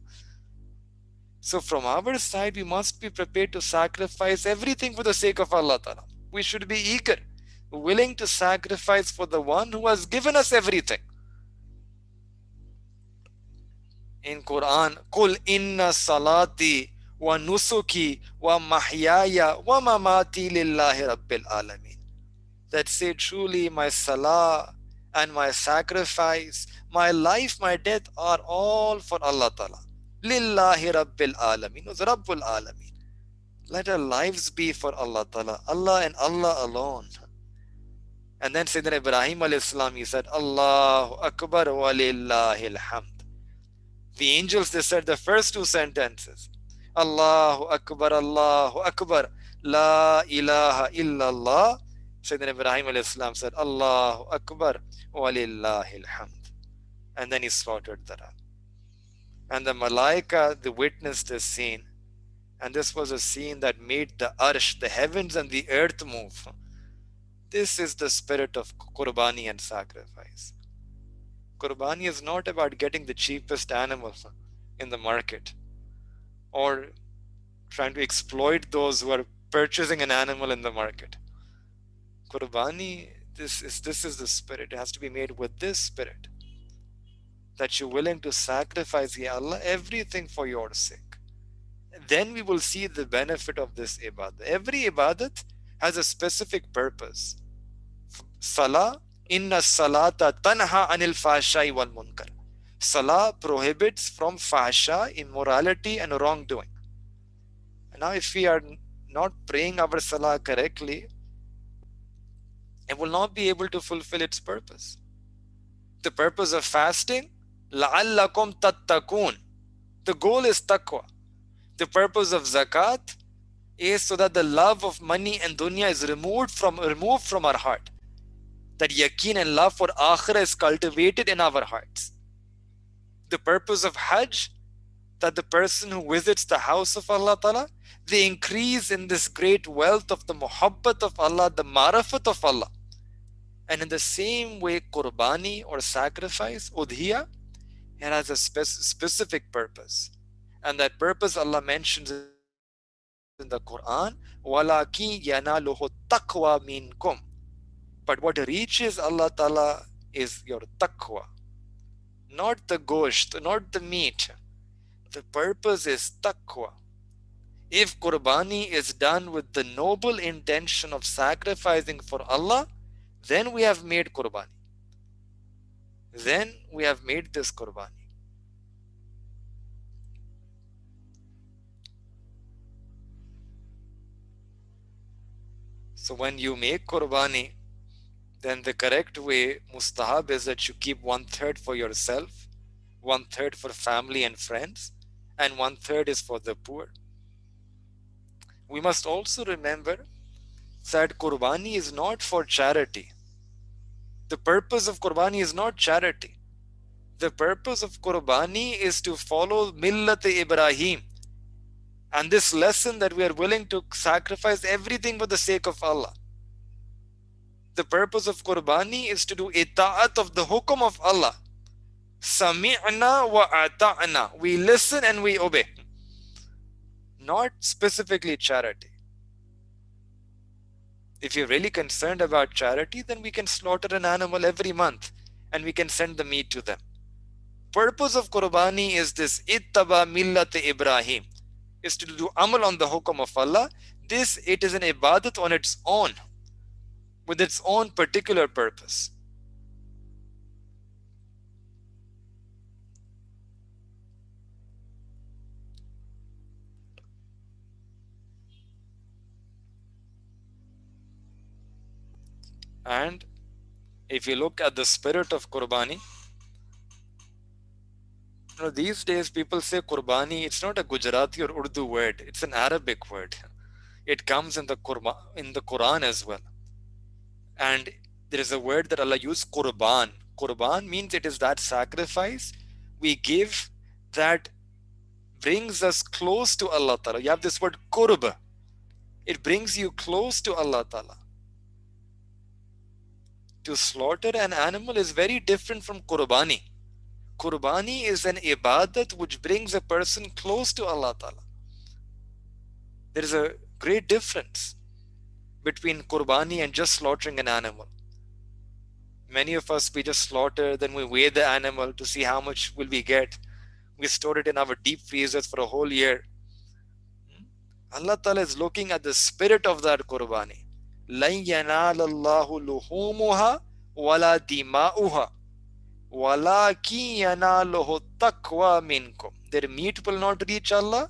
So from our side, we must be prepared to sacrifice everything for the sake of Allah Ta'ala. We should be eager, willing to sacrifice for the one who has given us everything. In Quran, Qul inna salati wa nusuki wa mahyaya wa mamati lillahi rabbil alamin. That say, truly my salah and my sacrifice, my life, my death are all for Allah Ta'ala. Lillahi rabbil alamin. Was Rabbul alamin. Let our lives be for Allah Ta'ala. Allah and Allah alone. And then Sayyidina Ibrahim alayhi salam, he said, Allahu Akbar wa lillahil hamd. The angels, they said the first two sentences. Allahu Akbar, La ilaha illallah. Sayyidina Ibrahim alayhi salam said, Allahu Akbar wa lillahil hamd. And then he slaughtered the ram. And the malaika, they witnessed this scene. And this was a scene that made the arsh, the heavens and the earth move. This is the spirit of qurbani and sacrifice. Qurbani is not about getting the cheapest animal in the market or trying to exploit those who are purchasing an animal in the market. Qurbani, this is the spirit. It has to be made with this spirit. That you're willing to sacrifice, Ya Allah, everything for your sake. Then we will see the benefit of this ibadah. Every ibadat has a specific purpose. Salah, inna salata tanha anil fahshai wal munkar. Salah prohibits from fahsha, immorality and wrongdoing. Now if we are not praying our salah correctly, it will not be able to fulfill its purpose. The purpose of fasting, la'allakum tattaqun. The goal is taqwa. The purpose of zakat is so that the love of money and dunya is removed from our heart. That yaqeen and love for akhirah is cultivated in our hearts. The purpose of hajj, that the person who visits the house of Allah Ta'ala, they increase in this great wealth of the muhabbat of Allah, the marafat of Allah. And in the same way, qurbani or sacrifice, udhiya, it has a specific purpose. And that purpose Allah mentions in the Quran, وَلَكِنْ يَنَالُهُ التَّقْوَى مِنْكُمْ. But what reaches Allah Ta'ala is your taqwa. Not the gosht, not the meat. The purpose is taqwa. If qurbani is done with the noble intention of sacrificing for Allah, then we have made qurbani. Then we have made this qurbani. So when you make qurbani, then the correct way, mustahab, is that you keep 1/3 for yourself, 1/3 for family and friends, and 1/3 is for the poor. We must also remember that qurbani is not for charity. The purpose of qurbani is not charity. The purpose of qurbani is to follow millat Ibrahim. And this lesson that we are willing to sacrifice everything for the sake of Allah. The purpose of qurbani is to do ita'at of the hukum of Allah. Sami'na wa ata'na. We listen and we obey. Not specifically charity. If you're really concerned about charity, then we can slaughter an animal every month and we can send the meat to them. Purpose of qurbani is this ittaba millat Ibrahim, is to do amal on the hukum of Allah. It is an ibadat on its own, with its own particular purpose. And if you look at the spirit of qurbani, these days people say qurbani, it's not a Gujarati or Urdu word, it's an Arabic word. It comes in the Quran as well. And there is a word that Allah used, qurban. Qurban means it is that sacrifice we give that brings us close to Allah Ta'ala. You have this word qurb. It brings you close to Allah Ta'ala. To slaughter an animal is very different from qurbani. Qurbani is an ibadat which brings a person close to Allah Ta'ala. There is a great difference between qurbani and just slaughtering an animal. Many of us, we just slaughter, then we weigh the animal to see how much will we get. We store it in our deep freezers for a whole year. Allah Ta'ala is looking at the spirit of that qurbani. لَن يَنَالَ اللَّهُ لُحُومُهَا وَلَا دِمَاؤُهَا وَلَكِنْ يَنَالُهُ التَّقْوَى مِنْكُمْ. Their meat will not reach Allah,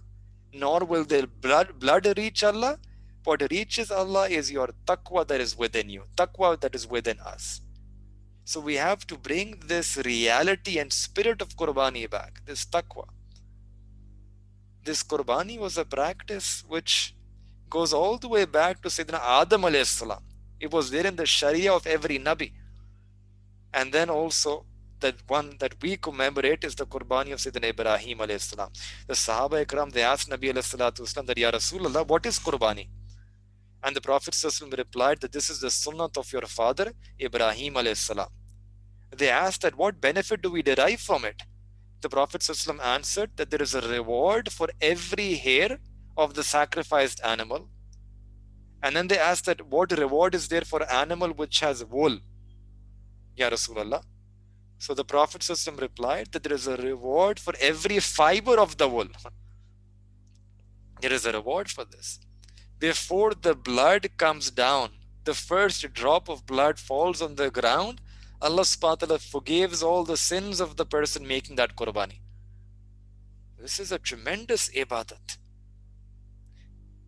nor will their blood reach Allah. What reaches Allah is your taqwa that is within you, taqwa that is within us. So we have to bring this reality and spirit of qurbani back, this taqwa. This qurbani was a practice which goes all the way back to Sayyidina Adam alayhi salam. It was there in the Sharia of every Nabi. And then also one that we commemorate is the Qurbani of Sayyidina Ibrahim alayhi salam. The Sahaba Ikram, they asked Nabi alayhi salatu wasalam that, Ya Rasulullah, what is Qurbani? And the Prophet ﷺ replied that this is the sunnah of your father, Ibrahim alayhi salam. They asked that what benefit do we derive from it? The Prophet ﷺ answered that there is a reward for every hair of the sacrificed animal. And then they asked that what reward is there for animal which has wool, Ya Rasulullah? So the Prophet ﷺ replied that there is a reward for every fiber of the wool. There is a reward for this. Before the blood comes down, the first drop of blood falls on the ground, Allah subhanahu wa ta'ala forgives all the sins of the person making that qurbani. This is a tremendous ibadat.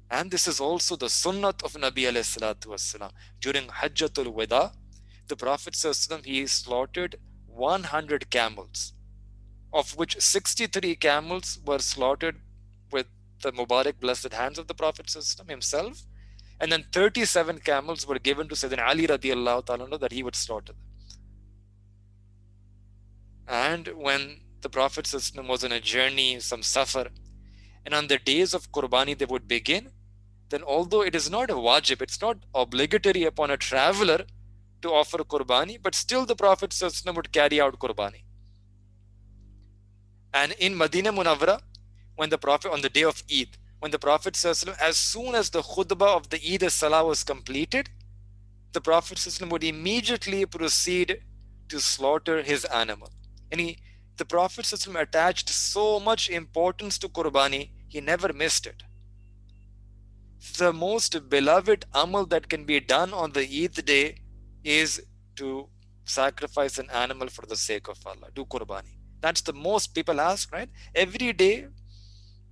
And this is also the sunnat of Nabi alayhi salatu wasalam. During Hajjatul Wada, the Prophet ﷺ, he slaughtered 100 camels, of which 63 camels were slaughtered with the Mubarak blessed hands of the Prophet ﷺ himself, and then 37 camels were given to Sayyidina Ali radiallahu ta'ala that he would slaughter them. And when the Prophet ﷺ was on a journey, some safar, and on the days of Qurbani they would begin, then although it is not a wajib, it's not obligatory upon a traveler to offer Qurbani, but still the Prophet ﷺ would carry out Qurbani. And in Madinah Munawwara, when the Prophet, on the day of Eid, when the Prophet ﷺ, as soon as the khutbah of the Eid as-Salah was completed, the Prophet ﷺ would immediately proceed to slaughter his animal. And the Prophet ﷺ attached so much importance to Qurbani, he never missed it. The most beloved amal that can be done on the Eid day is to sacrifice an animal for the sake of Allah, do Qurbani. That's the most people ask, right? Every day,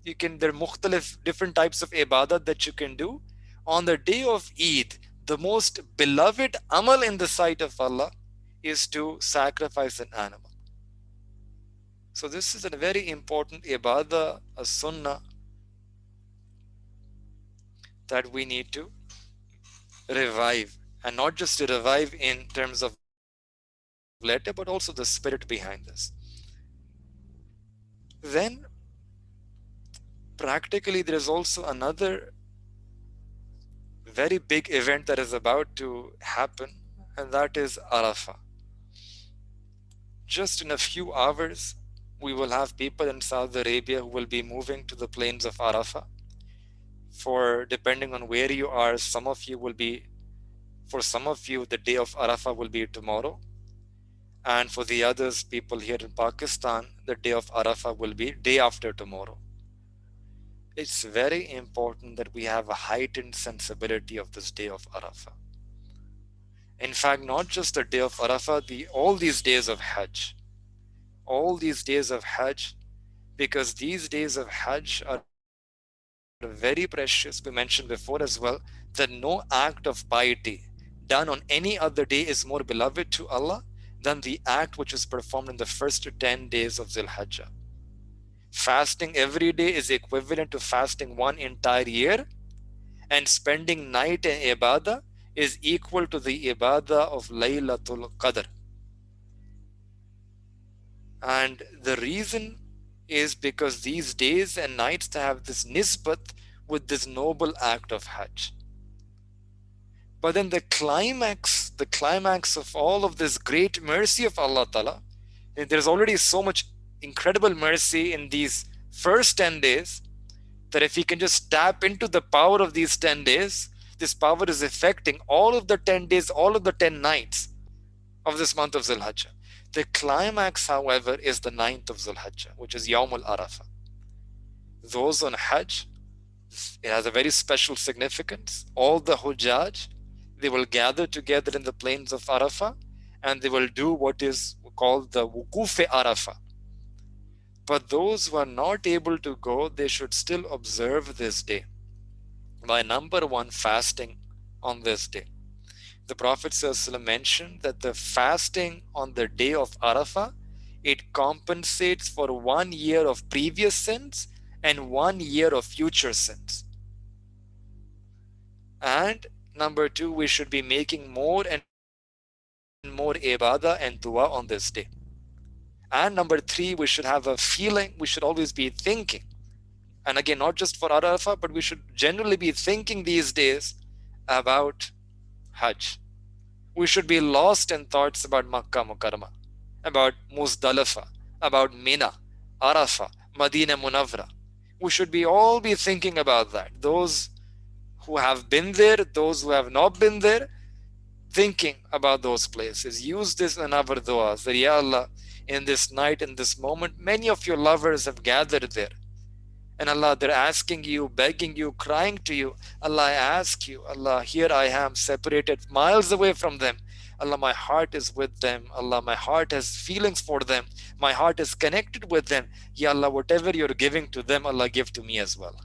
there are mukhtalif, different types of ibadah that you can do. On the day of Eid, the most beloved amal in the sight of Allah is to sacrifice an animal. So this is a very important ibadah, a sunnah, that we need to revive. And not just to revive in terms of letter, but also the spirit behind this. Then, practically, there is also another very big event that is about to happen, and that is Arafah. Just in a few hours, we will have people in Saudi Arabia who will be moving to the plains of Arafah. For, depending on where you are, for some of you, the day of Arafah will be tomorrow. And for the others, people here in Pakistan, the day of Arafah will be day after tomorrow. It's very important that we have a heightened sensibility of this day of Arafah. In fact, not just the day of Arafah, all these days of Hajj. All these days of Hajj, because these days of Hajj are very precious. We mentioned before as well that no act of piety done on any other day is more beloved to Allah than the act which is performed in the first 10 days of Dhul Hijjaah. Fasting every day is equivalent to fasting one entire year, and spending night in ibadah is equal to the ibadah of Laylatul Qadr. And the reason is because these days and nights have this nisbat with this noble act of Hajj. But then the climax of all of this great mercy of Allah Ta'ala, there's already so much incredible mercy in these first 10 days that if we can just tap into the power of these 10 days, this power is affecting all of the 10 days, all of the 10 nights of this month of Dhul Hijjah. The climax, however, is the 9th of Dhul Hijjah, which is Yawm al-Arafah. Those on Hajj, it has a very special significance. All the Hujjaj, they will gather together in the plains of Arafah, and they will do what is called the Wukuf Arafah. But those who are not able to go, they should still observe this day by number one, fasting on this day. The Prophet ﷺ mentioned that the fasting on the day of Arafah, it compensates for 1 year of previous sins and 1 year of future sins. And number two, we should be making more and more ibadah and dua on this day. And number three, we should have a feeling, we should always be thinking. And again, not just for Arafah, but we should generally be thinking these days about Hajj. We should be lost in thoughts about Makkah Mukarramah, about Muzdalifah, about Mina, Arafah, Medina Munawwara. We should be all be thinking about that. Those who have been there, those who have not been there, thinking about those places. Use this in our du'as that, Ya Allah, in this night, in this moment, many of your lovers have gathered there. And Allah, they're asking you, begging you, crying to you. Allah, I ask you, Allah, here I am separated miles away from them. Allah, my heart is with them. Allah, my heart has feelings for them. My heart is connected with them. Ya Allah, whatever you're giving to them, Allah, give to me as well.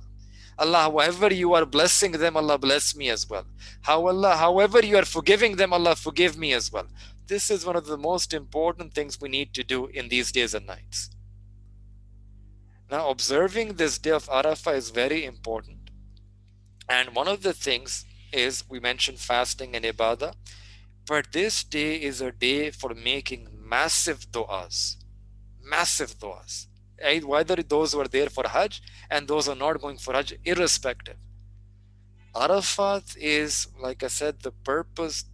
Allah, however you are blessing them, Allah, bless me as well. However you are forgiving them, Allah, forgive me as well. This is one of the most important things we need to do in these days and nights. Now, observing this day of Arafah is very important. And one of the things is, we mentioned fasting and ibadah, but this day is a day for making massive du'as. Massive du'as. Whether those who are there for Hajj and those who are not going for Hajj, irrespective. Arafat is, like I said, the purpose,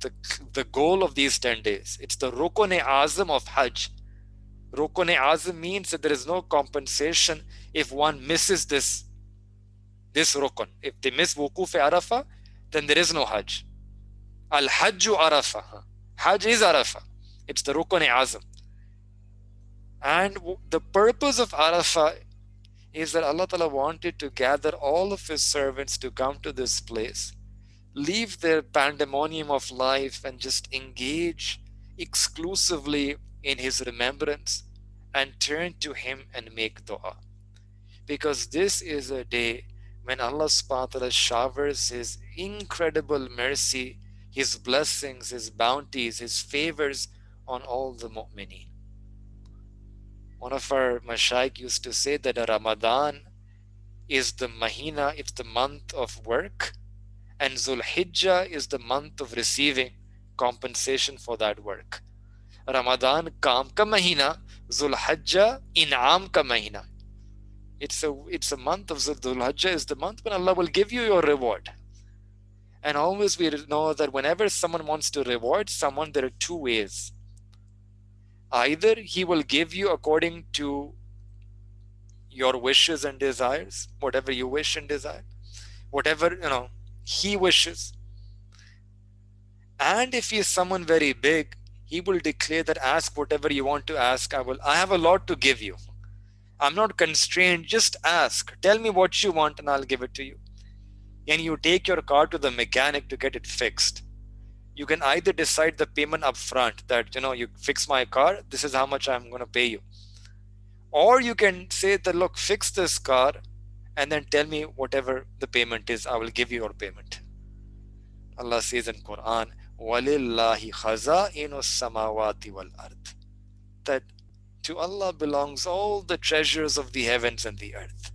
the goal of these 10 days. It's the Rukun-e-Azam of Hajj. Rukun-e-Azam means that there is no compensation if one misses this Rukun. If they miss Wukuf-e-Arafah, then there is no Hajj. Al-Hajju Arafah. Hajj is Arafah. It's the Rukun-e-Azam. And the purpose of Arafah is that Allah Ta'ala wanted to gather all of His servants to come to this place, leave their pandemonium of life and just engage exclusively in His remembrance and turn to Him and make dua. Because this is a day when Allah subhanahu wa ta'ala showers His incredible mercy, His blessings, His bounties, His favors on all the mu'mineen. One of our mashaykh used to say that Ramadan is the mahina, it's the month of work, and Dhul Hijjaah is the month of receiving compensation for that work. Ramadan kaam ka mahina, Dhul Hijjaah in'am ka mahina. It's a month of Dhul Hijjaah is the month when Allah will give you your reward. And always we know that whenever someone wants to reward someone, there are two ways. Either He will give you according to your wishes and desires, whatever you wish and desire, whatever He wishes. And if He is someone very big, He will declare that ask whatever you want to ask. I have a lot to give you. I'm not constrained. Just ask. Tell me what you want and I'll give it to you. And you take your car to the mechanic to get it fixed. You can either decide the payment up front that, you fix my car, this is how much I'm going to pay you. Or you can say that, look, fix this car and then tell me whatever the payment is, I will give you your payment. Allah says in Quran, وَلِلَّهِ خَزَائِنُ السَّمَاوَاتِ وَالْأَرْضِ, that to Allah belongs all the treasures of the heavens and the earth.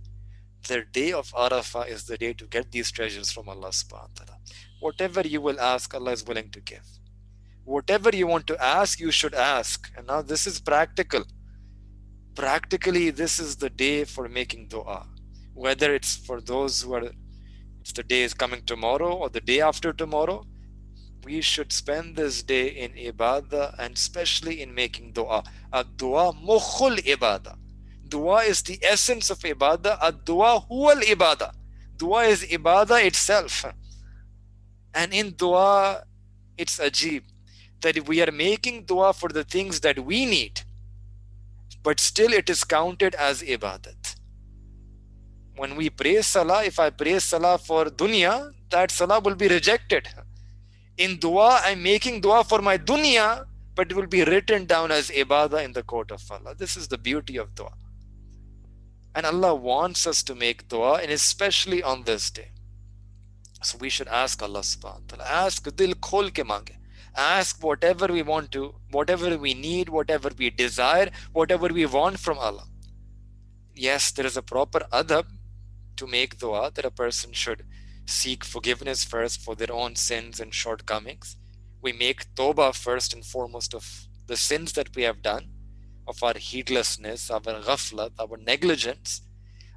The day of Arafah is the day to get these treasures from Allah subhanahu wa ta'ala. Whatever you will ask, Allah is willing to give. Whatever you want to ask, you should ask. And now this is practical. Practically, this is the day for making dua. Whether it's for those who are, it's the day is coming tomorrow or the day after tomorrow, we should spend this day in ibadah and especially in making dua. Ad-dua mukhul ibadah. Dua is the essence of ibadah. Ad-dua huwal ibadah. Dua is ibadah itself. And in dua, it's ajib that we are making dua for the things that we need, but still it is counted as ibadat. When we pray salah, if I pray salah for dunya, that salah will be rejected. In dua, I'm making dua for my dunya, but it will be written down as ibadah in the court of Allah. This is the beauty of dua. And Allah wants us to make dua, and especially on this day. So we should ask Allah subhanahu wa ta'ala. Ask dil khol ke mange. Ask whatever we want to, whatever we need, whatever we desire, whatever we want from Allah. Yes, there is a proper adab to make dua, that a person should seek forgiveness first for their own sins and shortcomings. We make tawbah first and foremost of the sins that we have done. of our heedlessness, our ghaflat, our negligence,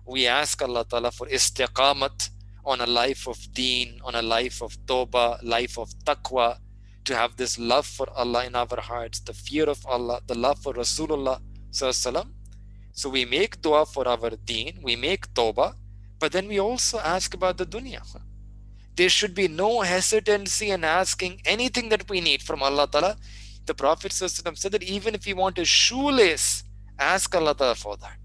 we ask Allah Ta'ala for istiqamat on a life of deen, on a life of tawbah, life of taqwa, to have this love for Allah in our hearts, the fear of Allah, the love for Rasulullah Sallallahu. So we make dua for our deen, we make tawbah, but then we also ask about the dunya. There should be no hesitancy in asking anything that we need from Allah Ta'ala. The Prophet ﷺ said that even if you want a shoelace, ask Allah Ta'ala for that.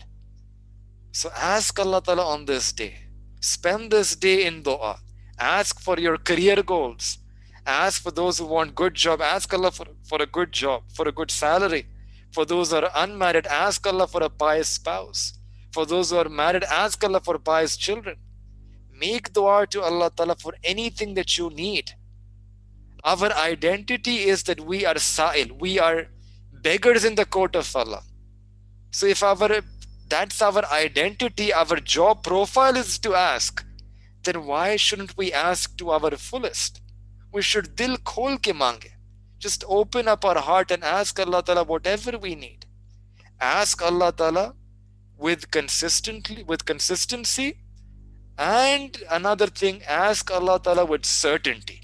So ask Allah Ta'ala on this day. Spend this day in dua. Ask for your career goals. Ask for those who want good job. Ask Allah for a good job, for a good salary. For those who are unmarried, ask Allah for a pious spouse. For those who are married, ask Allah for pious children. Make dua to Allah Ta'ala for anything that you need. Our identity is that we are sa'il. We are beggars in the court of Allah. So if that's our identity, our job profile is to ask, then why shouldn't we ask to our fullest? We should dil khol ke mange. Just open up our heart and ask Allah Ta'ala whatever we need. Ask Allah Ta'ala with consistency, and another thing, ask Allah Ta'ala with certainty.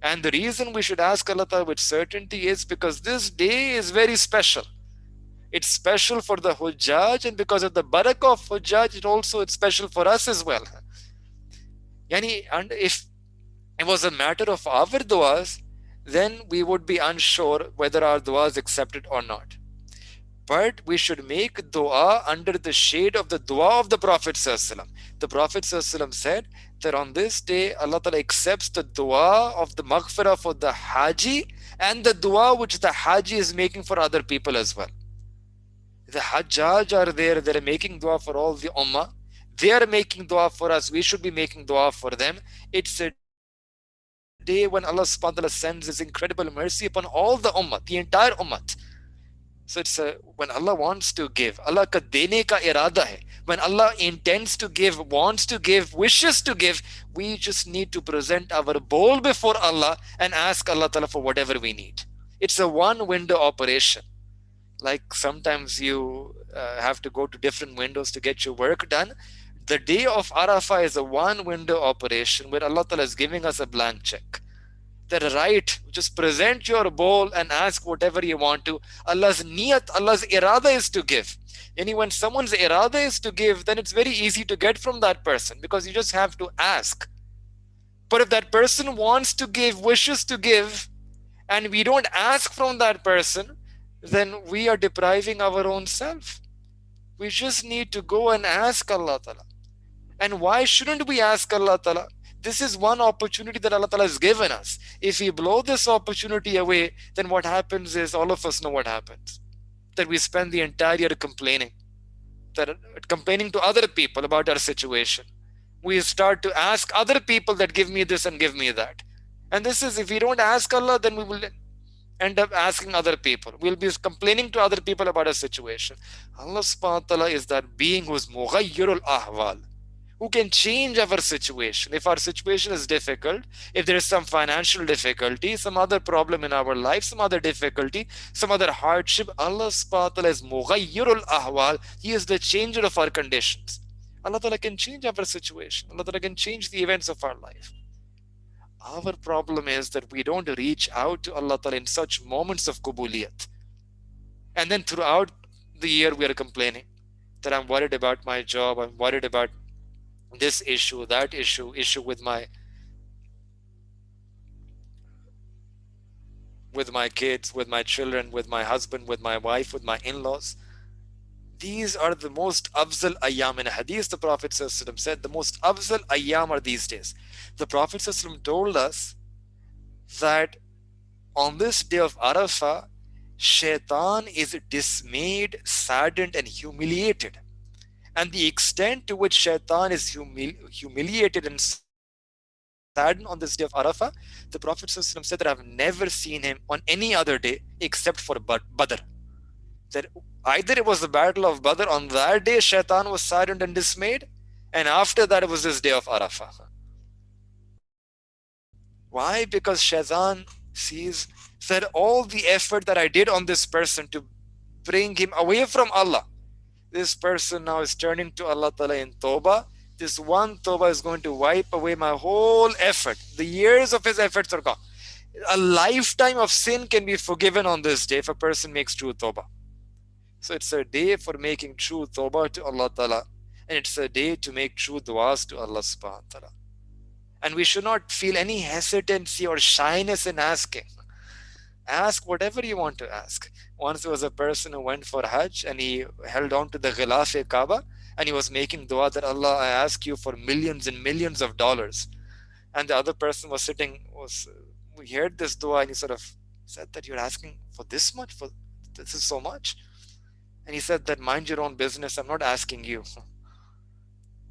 And the reason we should ask Allah Ta'ala with certainty is because this day is very special. It's special for the Hujjaj, and because of the barakah of Hujjaj, it's special for us as well. And if it was a matter of our du'as, then we would be unsure whether our dua is accepted or not. But we should make dua under the shade of the dua of the Prophet ﷺ. The Prophet ﷺ said that on this day, Allah Ta'ala accepts the dua of the maghfirah for the Haji and the dua which the Haji is making for other people as well. The Hajjaj are there, they're making dua for all the ummah. They are making dua for us, we should be making dua for them. It's a day when Allah subhanahu wa ta'ala sends His incredible mercy upon all the ummah, the entire ummah. So it's when Allah wants to give, Allah ka dene ka irada hai. When Allah intends to give, wants to give, wishes to give, we just need to present our bowl before Allah and ask Allah Ta'ala for whatever we need. It's a one window operation. Like sometimes you have to go to different windows to get your work done. The day of Arafah is a one window operation where Allah Ta'ala is giving us a blank check. That right, just present your bowl and ask whatever you want to. Allah's niyat, Allah's irada is to give. And when someone's irada is to give, then it's very easy to get from that person because you just have to ask. But if that person wants to give, wishes to give, and we don't ask from that person, then we are depriving our own self. We just need to go and ask Allah Ta'ala. And why shouldn't we ask Allah Ta'ala? This is one opportunity that Allah Ta'ala has given us. If we blow this opportunity away, then what happens is, all of us know what happens. That we spend the entire year complaining to other people about our situation. We start to ask other people that give me this and give me that. And this is, if we don't ask Allah, then we will end up asking other people. We'll be complaining to other people about our situation. Allah subhanahu wa ta'ala is that being who is mughayyirul ahwal, who can change our situation. If our situation is difficult, if there is some financial difficulty, some other problem in our life, some other difficulty, some other hardship, Allah subhanahu wa ta'ala is mughayyirul ahwal. He is the changer of our conditions. Allah Ta'ala can change our situation. Allah Ta'ala can change the events of our life. Our problem is that we don't reach out to Allah Ta'ala in such moments of kubuliyat. And then throughout the year we are complaining that I'm worried about my job, I'm worried about this issue, that issue with my kids, with my children, with my husband, with my wife, with my in-laws. These are the most afzal ayyam. In a hadith, the Prophet ﷺ said, the most afzal ayyam are these days. The Prophet ﷺ told us that on this day of Arafah, shaitan is dismayed, saddened, and humiliated. And the extent to which shaitan is humiliated and saddened on this day of Arafah, the Prophet ﷺ said that I've never seen him on any other day except for Badr. That either it was the battle of Badr, on that day shaitan was saddened and dismayed, and after that it was this day of Arafah. Why? Because shaitan sees that all the effort that I did on this person to bring him away from Allah. This person now is turning to Allah Ta'ala in Tawbah. This one Tawbah is going to wipe away my whole effort. The years of his efforts are gone. A lifetime of sin can be forgiven on this day if a person makes true Tawbah. So it's a day for making true Tawbah to Allah Ta'ala. And it's a day to make true du'as to Allah Subhanahu wa Ta'ala. And we should not feel any hesitancy or shyness in asking. Ask whatever you want to ask. Once there was a person who went for Hajj and he held on to the Ghilaf-e-Kaaba and he was making dua that Allah, I ask you for millions and millions of dollars. And the other person was sitting, we heard this dua and he sort of said that you're asking for this much, for this is so much. And he said that mind your own business, I'm not asking you.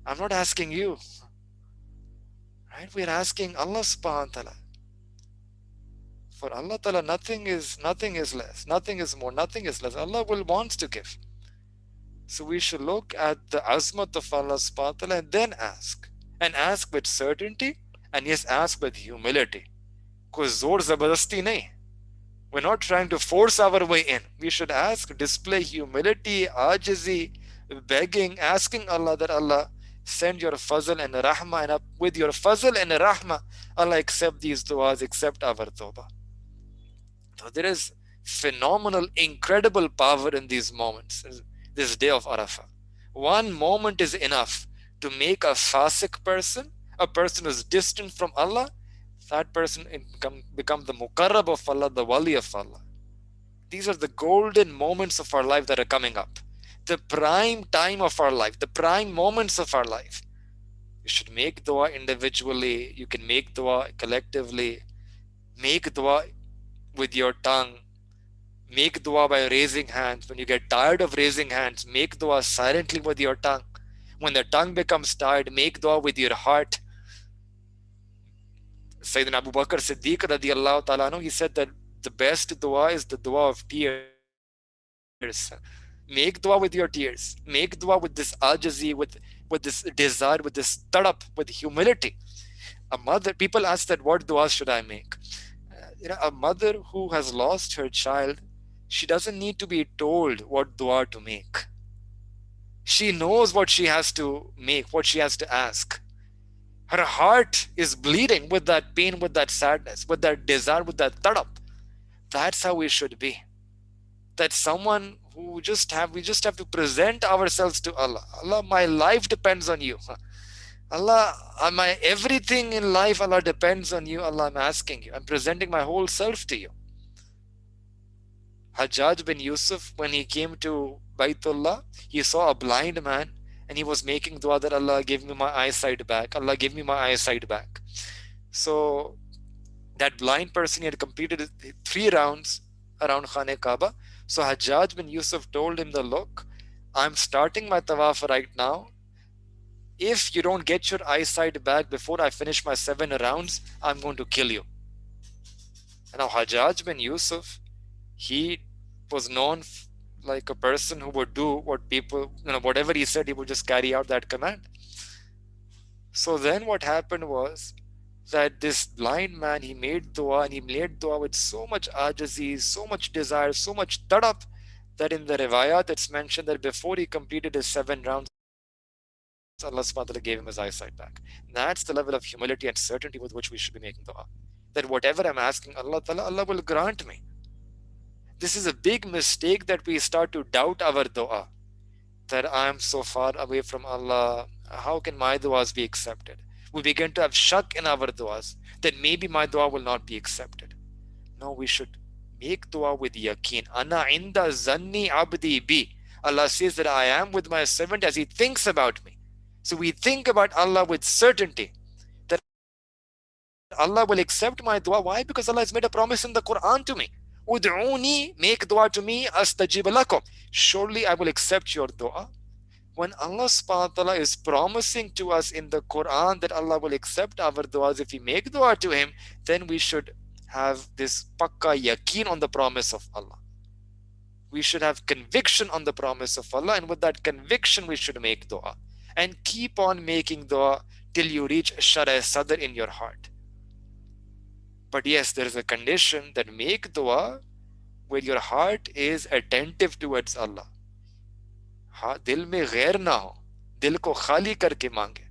I'm not asking you. Right? We're asking Allah subhanahu wa ta'ala. For Allah Ta'ala, nothing is less, nothing is more, nothing is less. Allah will wants to give. So we should look at the azmat of Allah subhanahu wa ta'ala and then ask. And ask with certainty, and yes, ask with humility. Because zor zabardasti nahi. We're not trying to force our way in. We should ask, display humility, ajizi, begging, asking Allah that Allah send your fazl and rahmah, and with your fazl and rahmah, Allah accept these du'as, accept our tawbah. So there is phenomenal, incredible power in these moments, this day of Arafah. One moment is enough to make a fasik person, a person who is distant from Allah, that person become the muqarrab of Allah, the wali of Allah. These are the golden moments of our life that are coming up. The prime time of our life, the prime moments of our life. You should make dua individually. You can make dua collectively. Make dua with your tongue. Make dua by raising hands. When you get tired of raising hands, make dua silently with your tongue. When the tongue becomes tired, make dua with your heart. Sayyidina Abu Bakr Siddiq radiallahu ta'ala anhu, he said that the best dua is the dua of tears. Make dua with your tears. Make dua with this ajazi, with this desire, with this tadap, with humility. A mother, people ask that, what dua should I make? A mother who has lost her child, she doesn't need to be told what dua to make. She knows what she has to make, what she has to ask. Her heart is bleeding with that pain, with that sadness, with that desire, with that tadap. That's how we should be. That someone who we just have to present ourselves to Allah. Allah, my life depends on you. Allah, my everything in life, Allah, depends on you. Allah, I'm asking you. I'm presenting my whole self to you. Hajjaj bin Yusuf, when he came to Baytullah, he saw a blind man and he was making dua that Allah, give me my eyesight back. Allah, give me my eyesight back. So that blind person, he had completed 3 rounds around Khane Kaaba. So Hajjaj bin Yusuf told him, look, I'm starting my tawaf right now. If you don't get your eyesight back before I finish my 7 rounds, I'm going to kill you. And now Hajjaj bin Yusuf, he was known like a person who would do what people, whatever he said, he would just carry out that command. So then what happened was that this blind man, he made dua, and he made dua with so much ajazi, so much desire, so much tadap, that in the riwayat it's mentioned that before he completed his 7 rounds, Allah subhanahu wa ta'ala gave him his eyesight back. That's the level of humility and certainty with which we should be making dua. That whatever I'm asking Allah ta'ala, Allah will grant me. This is a big mistake that we start to doubt our dua. That I am so far away from Allah, how can my duas be accepted? We begin to have shak in our duas, that maybe my dua will not be accepted. No, we should make dua with yaqeen. Ana inda zanni abdi bi. Allah says that I am with my servant as he thinks about me. So we think about Allah with certainty that Allah will accept my dua. Why? Because Allah has made a promise in the Quran to me. Ud'uni, make dua to me, astajib lakum. Surely I will accept your dua. When Allah subhanahu wa ta'ala is promising to us in the Quran that Allah will accept our duas if we make dua to him, then we should have this pakka yaqeen on the promise of Allah. We should have conviction on the promise of Allah, and with that conviction we should make dua. And keep on making dua till you reach Shara Sadr in your heart. But yes, there is a condition that make dua where your heart is attentive towards Allah. हाँ, दिल में गैर ना हो, दिल को खाली करके मांगे.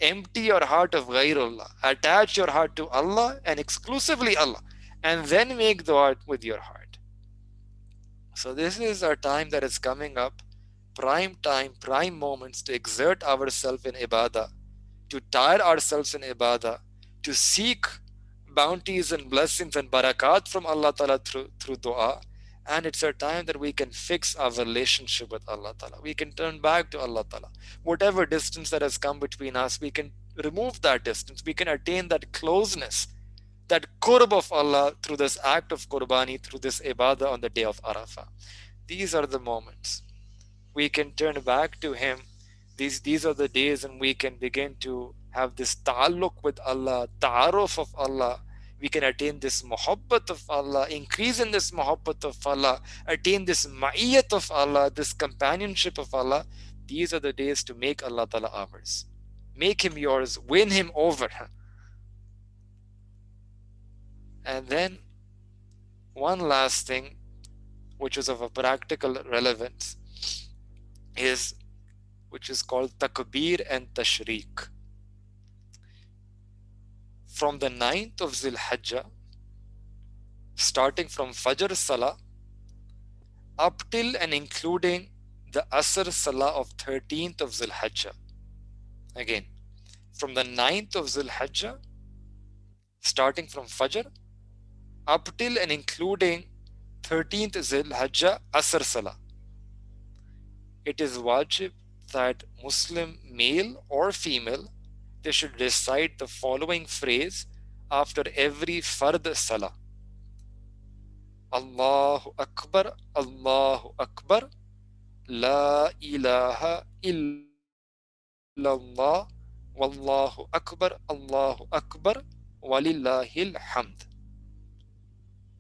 Empty your heart of ghairullah. Attach your heart to Allah and exclusively Allah, and then make dua with your heart. So this is our time that is coming up, prime time, prime moments to exert ourselves in ibadah, to tire ourselves in ibadah, to seek bounties and blessings and barakat from Allah Ta'ala through dua. And it's a time that we can fix our relationship with Allah Ta'ala. We can turn back to Allah Ta'ala. Whatever distance that has come between us, we can remove that distance. We can attain that closeness, that qurb of Allah through this act of qurbani, through this ibadah on the day of Arafah. These are the moments. We can turn back to Him. These are the days and we can begin to have this ta'alluq with Allah, ta'aruf of Allah. We can attain this muhabbat of Allah, increase in this muhabbat of Allah, attain this ma'iyyat of Allah, this companionship of Allah. These are the days to make Allah Ta'ala ours. Make Him yours, win Him over. And then one last thing, which is of a practical relevance, is which is called takbir and tashriq. From the 9th of Zil Hijjaah, starting from Fajr Salah up till and including the Asr Salah of 13th of Zil Hijjaah. Again, from the 9th of Zil Hijjaah, starting from Fajr up till and including 13th Zil Hijjaah Asr Salah. It is wajib that Muslim male or female, they should recite the following phrase after every fard salah. Allahu Akbar, Allahu Akbar, La ilaha illallah, Wallahu Akbar, Allahu Akbar, Walillahil hamd.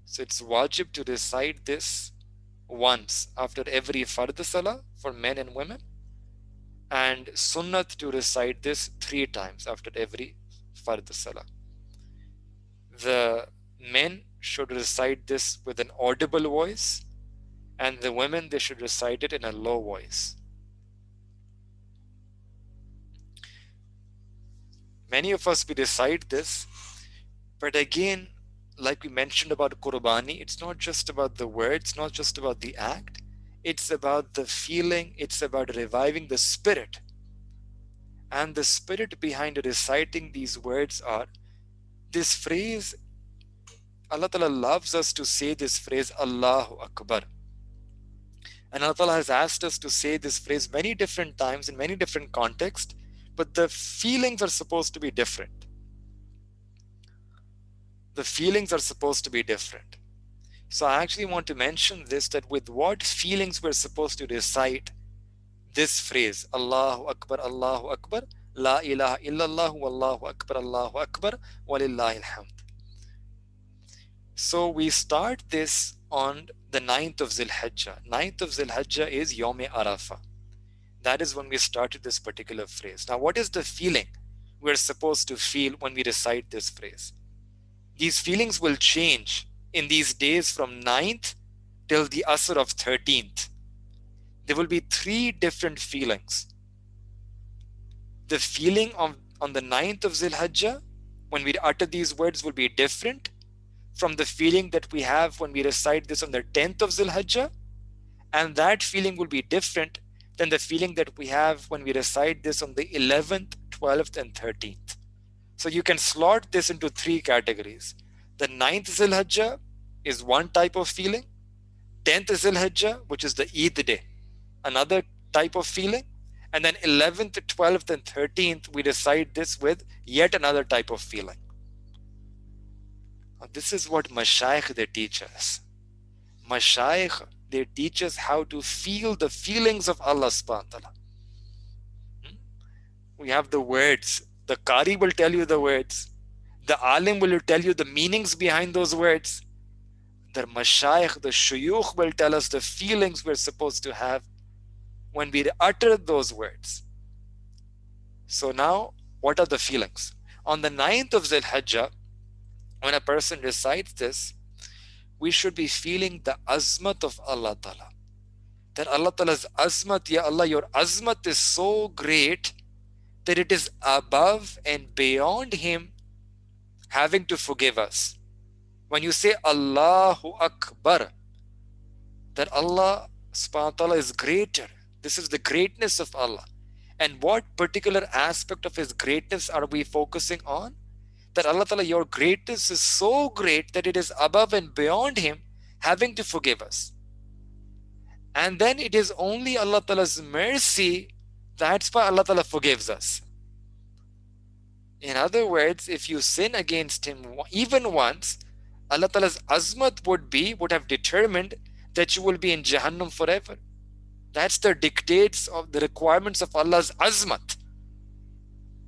So it's wajib to recite this once after every fard salah for men and women, and sunnat to recite this 3 times after every fard salah. The men should recite this with an audible voice, and the women, they should recite it in a low voice. Many of us, we recite this, but again, like we mentioned about Qurbani, it's not just about the words, not just about the act, it's about the feeling, it's about reviving the spirit. And the spirit behind reciting these words are this phrase. Allah Ta'ala loves us to say this phrase, Allahu Akbar. And Allah Ta'ala has asked us to say this phrase many different times in many different contexts, but the feelings are supposed to be different. The feelings are supposed to be different. So I actually want to mention this, that with what feelings we're supposed to recite this phrase, Allahu Akbar, La ilaha illallah, Wallahu Akbar, Walillahil hamd. So we start this on the 9th of Zil Hijjah. 9th of Zil Hijjah is Yawm Arafah. That is when we started this particular phrase. Now, what is the feeling we're supposed to feel when we recite this phrase? These feelings will change in these days from 9th till the Asr of 13th. There will be 3 different feelings. The feeling on the 9th of Zil Hijjah, when we utter these words, will be different from the feeling that we have when we recite this on the 10th of Zil Hijjah, and that feeling will be different than the feeling that we have when we recite this on the 11th, 12th, and 13th. So you can slot this into 3 categories. The 9th Zil Hijjah is one type of feeling. 10th Zil Hijjah, which is the Eid day, another type of feeling. And then 11th, 12th, and 13th, we recite this with yet another type of feeling. Now, this is what Mashaykh, they teach us. Mashaykh, they teach us how to feel the feelings of Allah subhanahu wa ta'ala. We have the words. The Qari will tell you the words. The Alim will tell you the meanings behind those words. The Mashaykh, the Shuyukh will tell us the feelings we're supposed to have when we utter those words. So now, what are the feelings? On the 9th of Zil Hijjah, when a person recites this, we should be feeling the azmat of Allah Ta'ala. That Allah Ta'ala's azmat, Ya Allah, your azmat is so great that it is above and beyond Him having to forgive us. When you say Allahu Akbar, that Allah subhanahu wa ta'ala is greater. This is the greatness of Allah. And what particular aspect of His greatness are we focusing on? That Allah Ta'ala, your greatness is so great that it is above and beyond Him having to forgive us. And then it is only Allah Ta'ala's mercy, that's why Allah Ta'ala forgives us. In other words, if you sin against Him even once, Allah Ta'ala's azmat would have determined that you will be in Jahannam forever. That's the dictates of the requirements of Allah's azmat.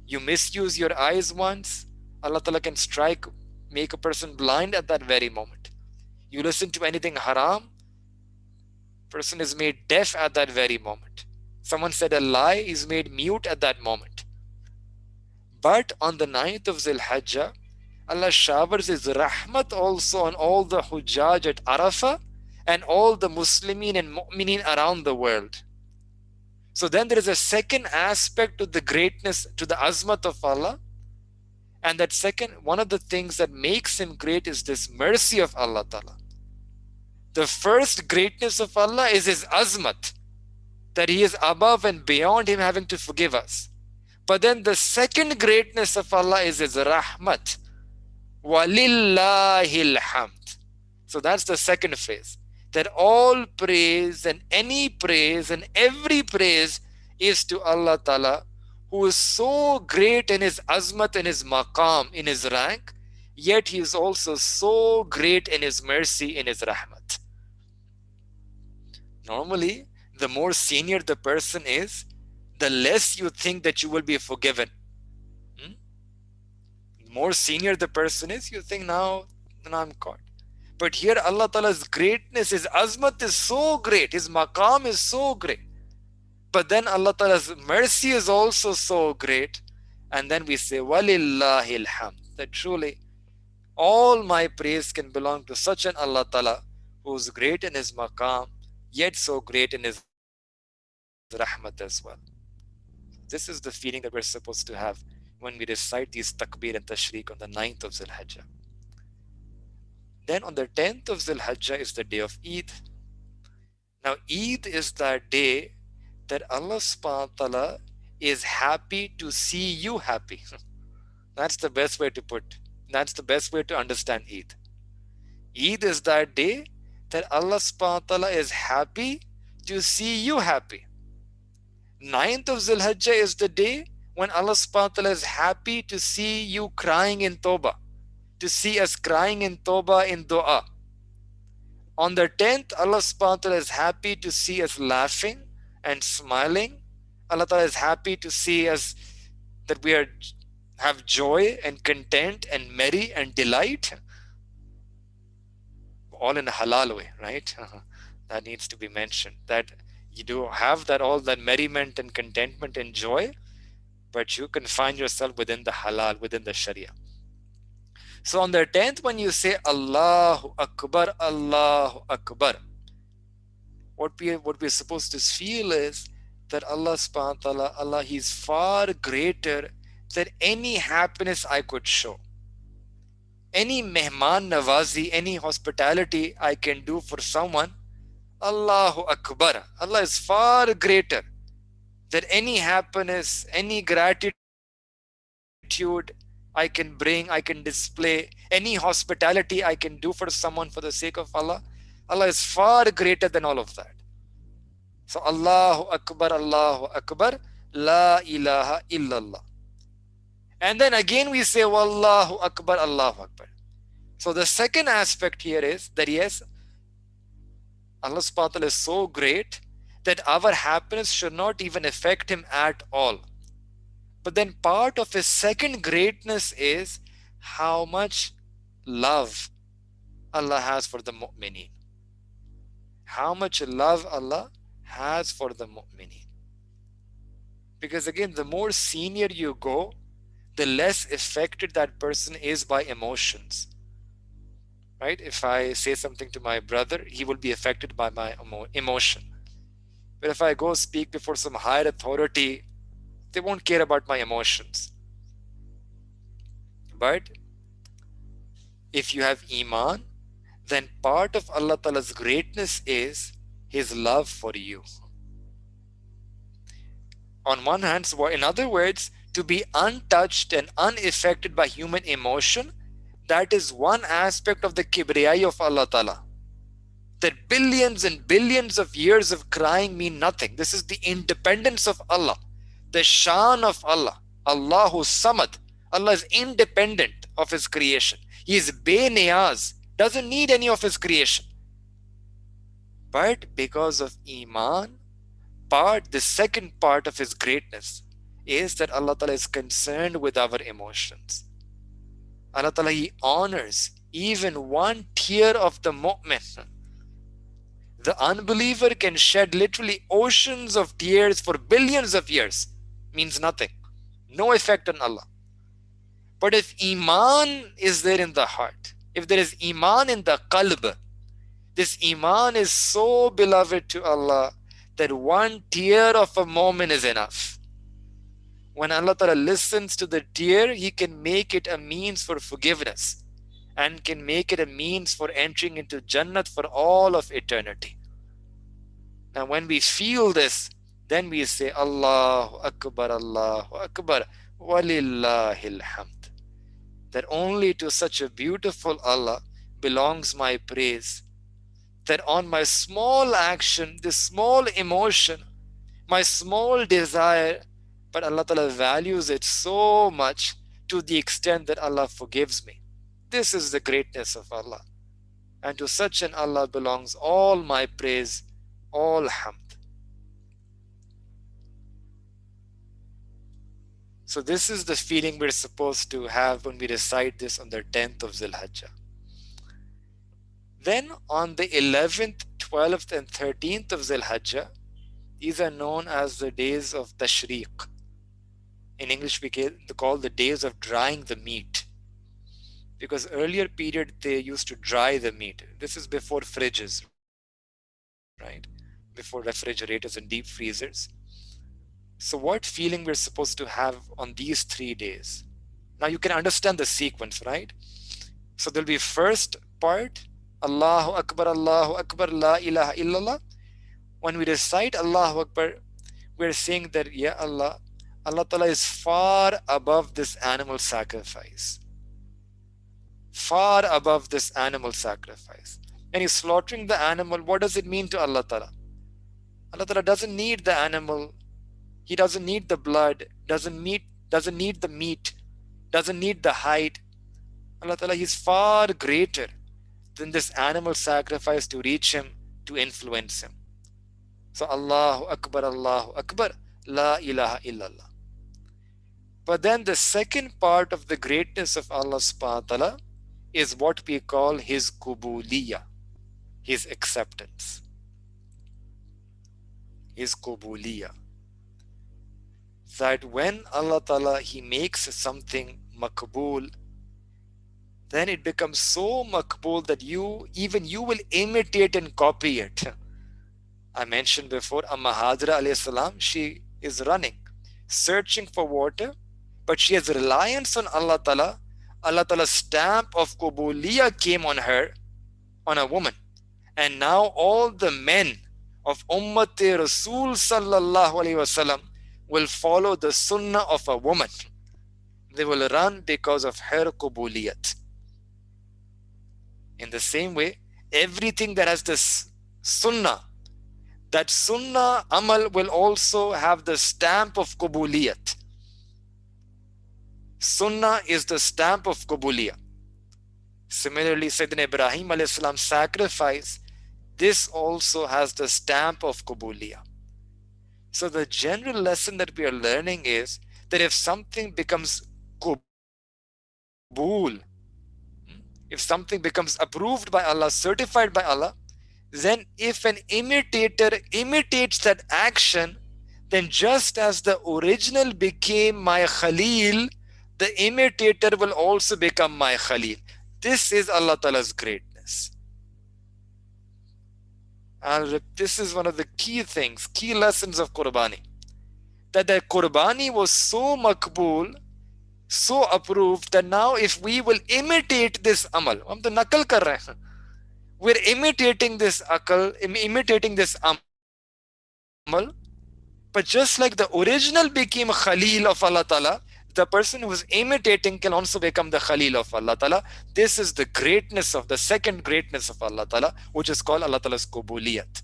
You misuse your eyes once, Allah Ta'ala can make a person blind at that very moment. You listen to anything haram, person is made deaf at that very moment. Someone said a lie, is made mute at that moment. But on the 9th of Dhul Hijjaah, Allah showers His rahmat also on all the Hujjaj at Arafah and all the Muslimin and Mu'mineen around the world. So then there is a second aspect to the greatness, to the azmat of Allah. And that second, one of the things that makes Him great is this mercy of Allah Ta'ala. The first greatness of Allah is His azmat, that He is above and beyond Him having to forgive us. But then the second greatness of Allah is His rahmat. وَلِلَّهِ الْحَمْدِ. So that's the second phrase. That all praise and any praise and every praise is to Allah Ta'ala, who is so great in His azmat, in His maqam, in His rank, yet He is also so great in His mercy, in His rahmat. Normally, the more senior the person is, the less you think that you will be forgiven. The more senior the person is, you think now I'm caught. But here Allah Ta'ala's greatness, His azmat is so great, His maqam is so great. But then Allah Ta'ala's mercy is also so great. And then we say, وَلِلَّهِ الْحَمْدِ. That truly, all my praise can belong to such an Allah Ta'ala who is great in His maqam, yet so great in His rahmat as well. This is the feeling that we're supposed to have when we recite these takbir and tashriq on the 9th of Dhul Hijjah. Then on the 10th of Dhul Hijjah is the day of Eid. Now Eid is that day that Allah subhanahu wa ta'ala is happy to see you happy. That's the best way to put. That's the best way to understand Eid. Eid is that day that Allah subhanahu wa ta'ala is happy to see you happy. 9th of Dhul Hijjah is the day when Allah subhanahu wa ta'ala is happy to see you crying in tawbah, to see us crying in tawbah, in dua. On the 10th, Allah subhanahu wa ta'ala is happy to see us laughing and smiling. Allah ta'ala is happy to see us, that we have joy and content and merry and delight. All in a halal way, right? That needs to be mentioned. That you do have that, all that merriment and contentment and joy, but you can find yourself within the halal, within the sharia. So on the 10th, when you say Allahu Akbar, Allahu Akbar, what we're supposed to feel is that Allah subhanahu wa ta'ala, Allah, He's far greater than any happiness I could show. Any mehman nawazi, any hospitality I can do for someone, Allahu Akbar. Allah is far greater than any happiness, any gratitude I can bring, I can display, any hospitality I can do for someone for the sake of Allah. Allah is far greater than all of that. So Allahu Akbar, La ilaha illallah. And then again we say Wallahu Akbar, Allahu Akbar. So the second aspect here is that yes, Allah subhanahu wa ta'ala is so great that our happiness should not even affect Him at all. But then part of His second greatness is how much love Allah has for the mu'mineen. How much love Allah has for the mu'mineen. Because again, the more senior you go, the less affected that person is by emotions. right? If I say something to my brother, he will be affected by my emotion. But if I go speak before some higher authority, they won't care about my emotions. But if you have Iman, then part of Allah Ta'ala's greatness is His love for you. On one hand, so in other words, to be untouched and unaffected by human emotion, that is one aspect of the kibriyai of Allah Ta'ala. That billions and billions of years of crying mean nothing. This is the independence of Allah, the shan of Allah. Allahu Samad. Allah is independent of His creation. He is be-niyaz, doesn't need any of His creation. But because of Iman, the second part of His greatness is that Allah Ta'ala is concerned with our emotions. Allah Ta'ala, He honors even one tear of the mu'min. The unbeliever can shed literally oceans of tears for billions of years. Means nothing. No effect on Allah. But if Iman is there in the heart, if there is Iman in the qalb, this Iman is so beloved to Allah that one tear of a moment is enough. When Allah Ta'ala listens to the tear, He can make it a means for forgiveness and can make it a means for entering into Jannat for all of eternity. Now when we feel this, then we say, Allahu Akbar, walillahil hamd. That only to such a beautiful Allah belongs my praise. That on my small action, this small emotion, my small desire, but Allah Ta'ala values it so much to the extent that Allah forgives me. This is the greatness of Allah. And to such an Allah belongs all my praise, all hamd. So this is the feeling we're supposed to have when we recite this on the 10th of Hijjaah. Then on the 11th, 12th and 13th of Hijjaah, these are known as the days of Tashriq. In English we call the days of drying the meat. Because earlier period they used to dry the meat. This is before fridges, right? Before refrigerators and deep freezers. So what feeling we're supposed to have on these 3 days? Now you can understand the sequence, right? So there'll be first part, Allahu Akbar, La ilaha illallah. When we recite Allahu Akbar, we're saying that, Ya Allah, Allah Ta'ala is far above this animal sacrifice. Far above this animal sacrifice. And He's slaughtering the animal. What does it mean to Allah Ta'ala? Allah Ta'ala doesn't need the animal. He doesn't need the blood, doesn't need the meat, doesn't need the hide. Allah Ta'ala, He's far greater than this animal sacrifice to reach Him, to influence Him. So Allahu Akbar, La ilaha illallah. But then the second part of the greatness of Allah subhanahu wa ta'ala is what we call His kubuliyah, His acceptance. His kubuliyah. That when Allah Ta'ala, He makes something makbul, then it becomes so makbul that even you will imitate and copy it. I mentioned before, Amma Hajra alayhi salam, she is running, searching for water, but she has reliance on Allah Ta'ala. Allah Ta'ala's stamp of kubuliyah came on her, on a woman. And now all the men of Ummati Rasul sallallahu alayhi wasallam will follow the sunnah of a woman. They will run because of her kubuliyat. In the same way, everything that has this sunnah, that sunnah amal will also have the stamp of kubuliyat. Sunnah is the stamp of kubuliyah. Similarly, Sayyidina Ibrahim alayhi salam sacrifice, this also has the stamp of kubuliyah. So the general lesson that we are learning is that if something becomes qabul, if something becomes approved by Allah, certified by Allah, then if an imitator imitates that action, then just as the original became my Khalil, the imitator will also become my Khalil. This is Allah Ta'ala's greatness. And this is one of the key things, key lessons of Qurbani. That the Qurbani was so makbool, so approved, that now if we will imitate this amal, hum to nakal kar rahe hain. We're imitating this amal, but just like the original became Khalil of Allah Ta'ala, the person who is imitating can also become the Khalil of Allah Ta'ala. This is the greatness of the second greatness of Allah Ta'ala, which is called Allah Ta'ala's Qubuliyat.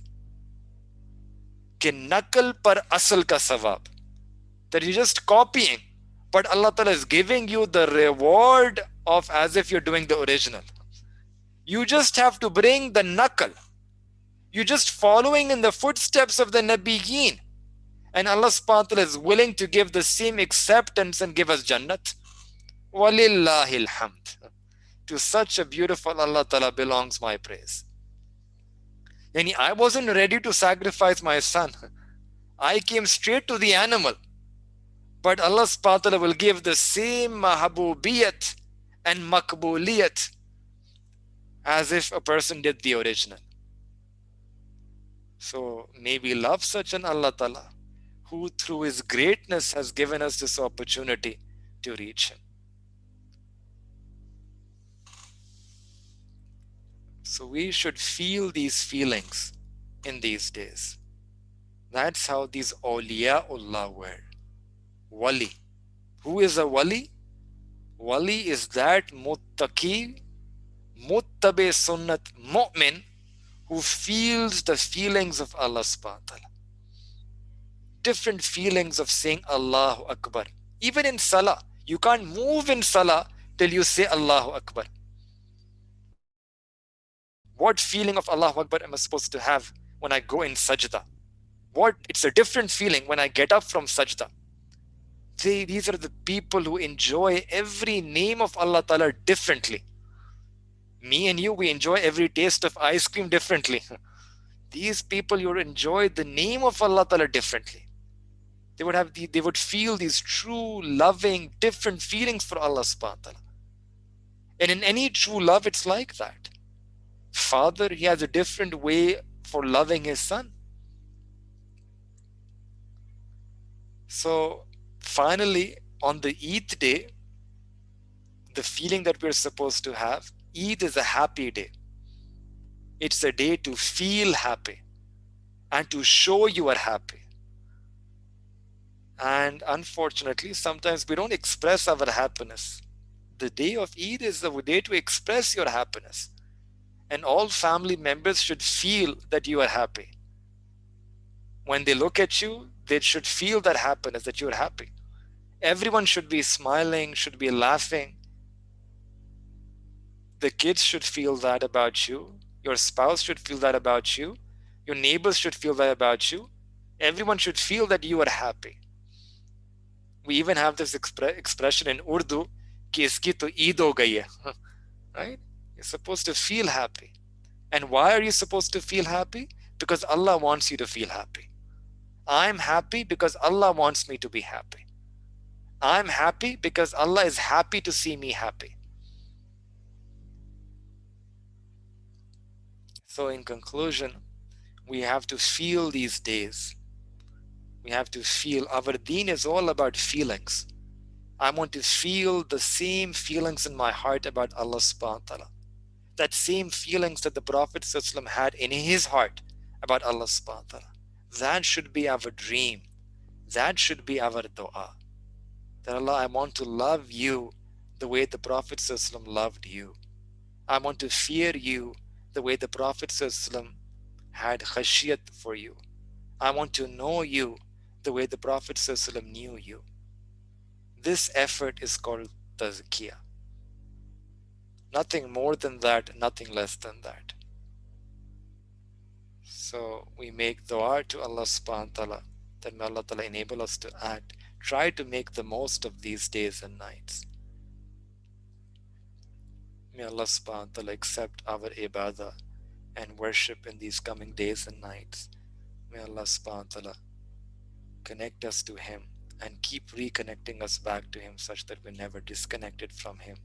Ke nakal par asal ka sawab. That you're just copying, but Allah Ta'ala is giving you the reward of as if you're doing the original. You just have to bring the nakal. You're just following in the footsteps of the Nabiyeen. And Allah subhanahu wa ta'ala is willing to give the same acceptance and give us Jannat. Walillahil hamd. To such a beautiful Allah Ta'ala belongs my praise. Yani I wasn't ready to sacrifice my son. I came straight to the animal. But Allah subhanahu wa ta'ala will give the same mahabubiyat and makbuliyat as if a person did the original. So may we love such an Allah Ta'ala, who through his greatness has given us this opportunity to reach him. So we should feel these feelings in these days. That's how these awliyaullah were. Wali. Who is a wali? Wali is that muttaqi, muttabi sunnat mu'min, who feels the feelings of Allah subhanahu wa ta'ala. Different feelings of saying Allahu Akbar. Even in Salah, you can't move in Salah till you say Allahu Akbar. What feeling of Allahu Akbar am I supposed to have when I go in sajda? It's a different feeling when I get up from sajda. These are the people who enjoy every name of Allah Ta'ala differently. Me and you, we enjoy every taste of ice cream differently. These people, you enjoy the name of Allah Ta'ala differently. They would feel these true, loving, different feelings for Allah subhanahu wa ta'ala. And in any true love, it's like that. Father, he has a different way for loving his son. So finally, on the Eid day, the feeling that we're supposed to have, Eid is a happy day. It's a day to feel happy and to show you are happy. And unfortunately, sometimes we don't express our happiness. The day of Eid is the day to express your happiness. And all family members should feel that you are happy. When they look at you, they should feel that happiness, that you're happy. Everyone should be smiling, should be laughing. The kids should feel that about you. Your spouse should feel that about you. Your neighbors should feel that about you. Everyone should feel that you are happy. We even have this expression in Urdu, ki iski to Eid ho gayi hai. Right? You're supposed to feel happy. And why are you supposed to feel happy? Because Allah wants you to feel happy. I'm happy because Allah wants me to be happy. I'm happy because Allah is happy to see me happy. So in conclusion, we have to feel these days. We have to feel. Our deen is all about feelings. I want to feel the same feelings in my heart about Allah subhanahu wa ta'ala. That same feelings that the Prophet ﷺ had in his heart about Allah subhanahu wa ta'ala. That should be our dream. That should be our dua. That Allah, I want to love you the way the Prophet ﷺ loved you. I want to fear you the way the Prophet ﷺ had khashiyat for you. I want to know you the way the Prophet ﷺ knew you. This effort is called tazkiyah. Nothing more than that, nothing less than that. So we make dua to Allah subhanahu wa ta'ala that may Allah ta'ala enable us to act. Try to make the most of these days and nights. May Allah subhanahu wa ta'ala accept our ibadah and worship in these coming days and nights. May Allah subhanahu wa ta'ala connect us to Him and keep reconnecting us back to Him such that we're never disconnected from Him.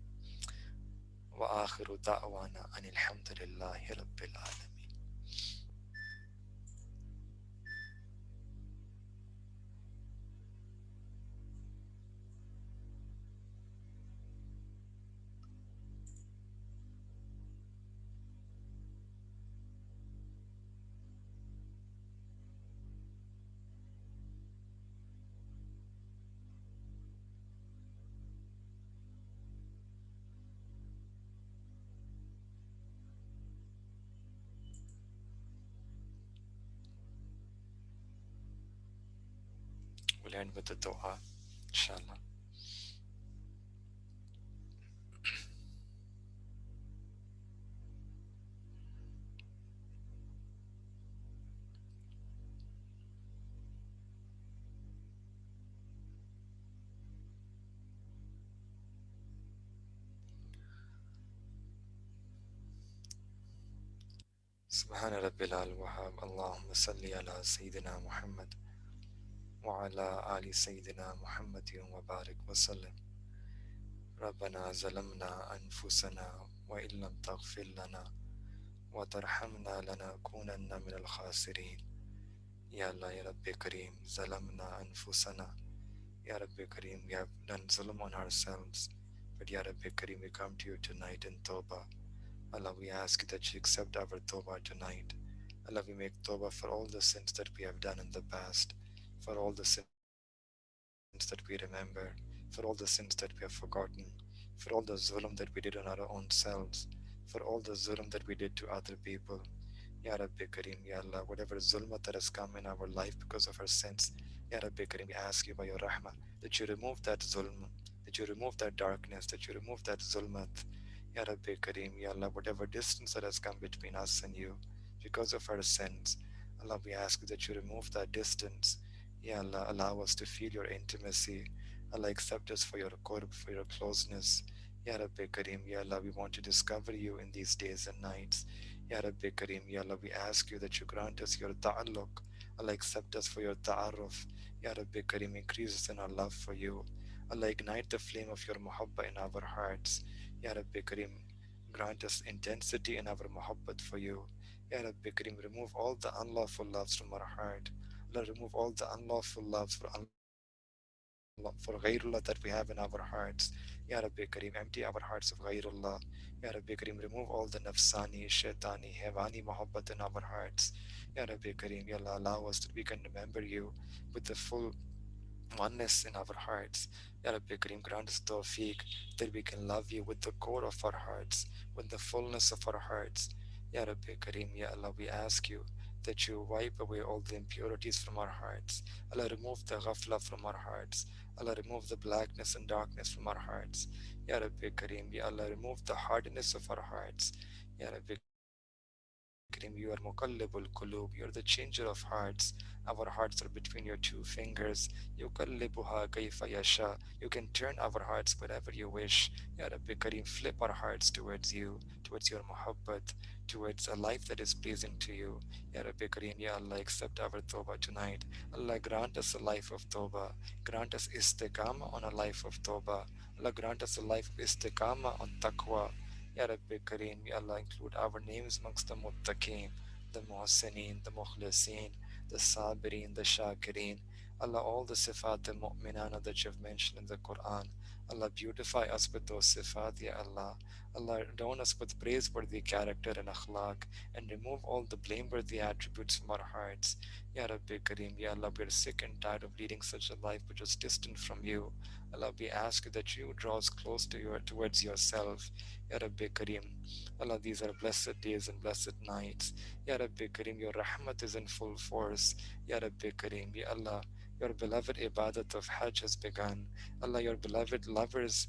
وآخر دعوانا أن الحمد لله رب العالمين. We'll end with the dua, inshallah. سبحان رب الوهاب اللهم صل على سيدنا محمد وعلى آل سيدنا محمد وبارك وسلم. ربنا ظلمنا أنفسنا وإن لم تغفر لنا وترحمنا لنكونن من الخاسرين. Ya Allah, Ya Rabbi Kareem, Zalamna Anfusana. Ya Rabbi Kareem, we have done zulm on ourselves. But Ya Rabbi Kareem, we come to you tonight in Tawbah. Allah, we ask that you accept our Tawbah tonight. Allah, we make Tawbah for all the sins that we have done in the past, for all the sins that we remember, for all the sins that we have forgotten, for all the zulm that we did on our own selves, for all the zulm that we did to other people. Ya Rabbi Kareem, Ya Allah, whatever zulmat that has come in our life because of our sins, Ya Rabbi Kareem, we ask you by your rahmah that you remove that zulm, that you remove that darkness, that you remove that zulmat. Ya Rabbi Kareem, Ya Allah, whatever distance that has come between us and you because of our sins, Allah, we ask that you remove that distance. Ya Allah, allow us to feel your intimacy. Allah, accept us for your qurb, for your closeness. Ya Rabbi Kareem, Ya Allah, we want to discover you in these days and nights. Ya Rabbi Kareem, Ya Allah, we ask you that you grant us your ta'alluq. Allah, accept us for your ta'arruf. Ya Rabbi Kareem, increase us in our love for you. Allah, ignite the flame of your muhabba in our hearts. Ya Rabbi Kareem, grant us intensity in our muhabbat for you. Ya Rabbi Kareem, remove all the unlawful loves from our heart. Allah, remove all the unlawful loves for ghairullah that we have in our hearts. Ya Rabbi Kareem, empty our hearts of ghairullah. Ya Rabbi Kareem, remove all the nafsani, shaitani, hevani muhabbat in our hearts. Ya Rabbi Kareem, Ya Allah, allow us that we can remember you with the full oneness in our hearts. Ya Rabbi Kareem, grant us tawfiq that we can love you with the core of our hearts, with the fullness of our hearts. Ya Rabbi Kareem, Ya Allah, we ask you that you wipe away all the impurities from our hearts. Allah, remove the ghafla from our hearts. Allah, remove the blackness and darkness from our hearts. Ya Rabbi Kareem, Ya Allah, remove the hardness of our hearts. Ya Rabbi Kareem, you are Muqallibul Qulub, you're the changer of hearts. Our hearts are between your two fingers. Yuqallibuha kayfa yasha. You can turn our hearts wherever you wish. Ya Rabbi Kareem, flip our hearts towards you, towards your muhabbat, towards a life that is pleasing to you. Ya Rabbi Kareem, Ya Allah, accept our tawbah tonight. Allah, grant us a life of tawbah. Grant us istiqamah on a life of tawbah. Allah, grant us a life of istiqamah on taqwa. Ya Rabbi Kareem, Ya Allah, include our names amongst the muttaqeen, the muhsineen, the mukhliseen, the sabirin, the shakirin. Allah, all the sifat al mu'minana that you have mentioned in the Quran. Allah, beautify us with those sifat, Ya Allah. Allah, adorn us with praiseworthy character and akhlaq, and remove all the blameworthy attributes from our hearts. Ya Rabbi Kareem, Ya Allah, we are sick and tired of leading such a life which is distant from you. Allah, we ask that you draw us close to your towards yourself. Ya Rabbi Kareem, Allah, these are blessed days and blessed nights. Ya Rabbi Kareem, your rahmat is in full force. Ya Rabbi Kareem, Ya Allah, your beloved ibadat of Hajj has begun. Allah, your beloved lovers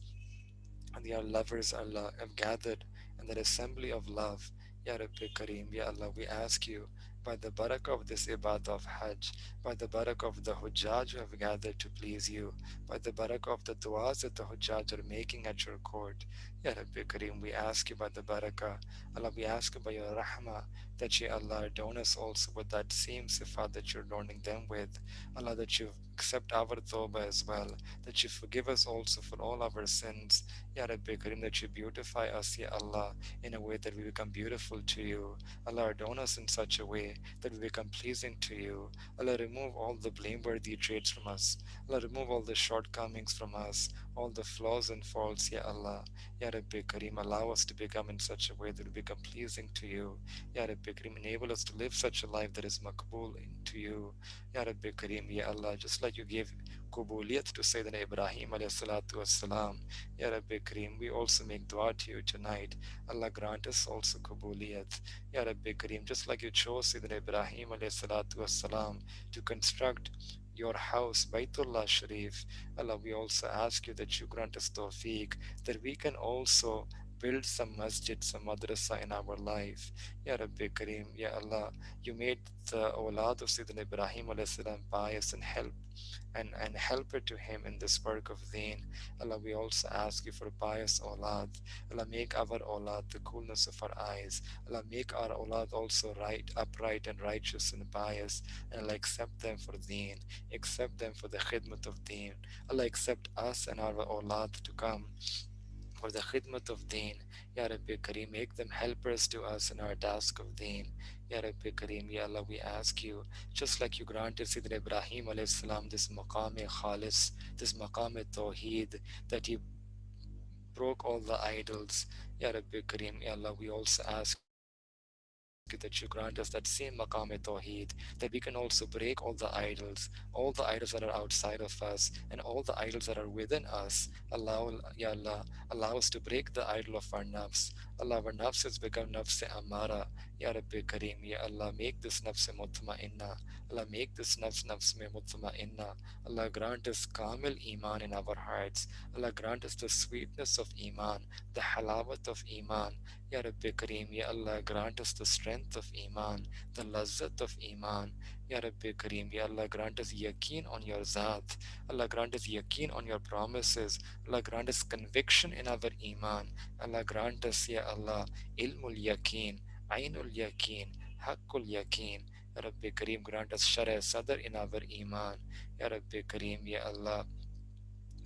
and your lovers, Allah, have gathered in that assembly of love. Ya Rabbi Kareem, Ya Allah, we ask you by the barakah of this ibadah of Hajj, by the barakah of the Hujjaj who have gathered to please you, by the barakah of the du'as that the Hujjaj are making at your court. Ya Rabbi Kareem, we ask you by the barakah, Allah, we ask you by your rahmah that you, Allah, adorn us also with that same sifat that you're adorning them with. Allah, that you've accept our tawbah as well, that you forgive us also for all our sins, Ya Rabbi Karim, that you beautify us, Ya Allah, in a way that we become beautiful to you. Allah, adorn us in such a way that we become pleasing to you. Allah, remove all the blameworthy traits from us. Allah, remove all the shortcomings from us, all the flaws and faults, Ya Allah. Ya Rabbi Karim, allow us to become in such a way that we become pleasing to you. Ya Rabbi Karim, enable us to live such a life that is makbul to you. Ya Rabbi Karim, Ya Allah, just like you gave Qubuliyat to Sayyidina Ibrahim alayhi salatu wassalam. Ya Rabbi Karim, we also make dua to you tonight. Allah grant us also Qubuliyat. Ya Rabbi Karim, just like you chose Sayyidina Ibrahim alayhi salatu wassalam to construct your house, Baitullah Sharif. Allah, we also ask you that you grant us tawfiq, that we can also build some masjid, some madrasa in our life. Ya Rabbi Kareem, Ya Allah, you made the awlad of Sayyidina Ibrahim alayhi salam pious and helper to him in this work of deen. Allah, we also ask you for pious awlad. Allah, make our awlad the coolness of our eyes. Allah, make our awlad also right, upright and righteous and pious. And Allah, accept them for deen. Accept them for the khidmat of deen. Allah, accept us and our awlad to come for the khidmat of deen. Ya Rabbi Kareem, make them helpers to us in our task of deen. Ya Rabbi Kareem, Ya Allah, we ask you, just like you granted Sayyidina Ibrahim alayhi salam this maqam khalis, this maqam tawheed, that he broke all the idols. Ya Rabbi Kareem, Ya Allah, we also ask you that you grant us that same maqam tawheed, that we can also break all the idols that are outside of us, and all the idols that are within us. Ya Allah, allow us to break the idol of our nafs. Allah, our nafs has become nafs amara. Ya Rabbi Kareem, Ya Allah, make this nafs mutma'inna. Allah, make this nafs me mutma'inna. Allah, grant us kamil iman in our hearts. Allah, grant us the sweetness of iman, the halawat of iman. Ya Rabbi Kareem, Ya Allah, grant us the strength of iman, the lazzat of iman. Ya Rabbi Kareem, Ya Allah, grant us yaqeen on your zat. Allah, grant us yaqeen on your promises. Allah, grant us conviction in our iman. Allah, grant us, Ya Allah, ilmul yaqeen, ainul yaqeen, haqqul yaqeen. Ya Rabbi Kareem, grant us shara sadr in our iman. Ya Rabbi Kareem, Ya Allah,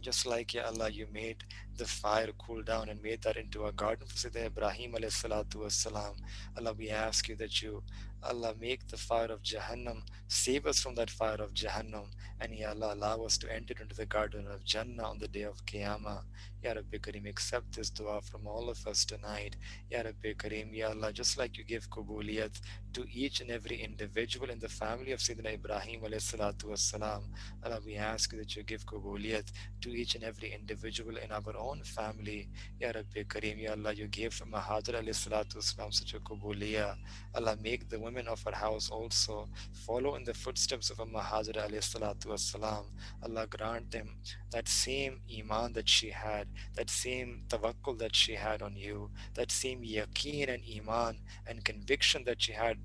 just like, Ya Allah, you made the fire cool down and made that into a garden for Sayyidina Ibrahim alayhi salatu wassalam. Allah, we ask you that you, Allah, make the fire of Jahannam, save us from that fire of Jahannam, and Ya Allah, allow us to enter into the garden of Jannah on the day of Qiyamah. Ya Rabbi Kareem, accept this dua from all of us tonight. Ya Rabbi Kareem, Ya Allah, just like you give kubuliyat to each and every individual in the family of Sayyidina Ibrahim alayhi salatu wassalam. Allah, we ask you that you give kubuliyat to each and every individual in our own family. Ya Rabbi Kareem, Ya Allah, you gave Mahajar alayhi salatu wasalam such a kubuliya. Allah, make the women of our house also follow in the footsteps of Mahajar alayhi salatu wasalam. Allah, grant them that same iman that she had, that same tawakkul that she had on you, that same yaqeen and iman and conviction that she had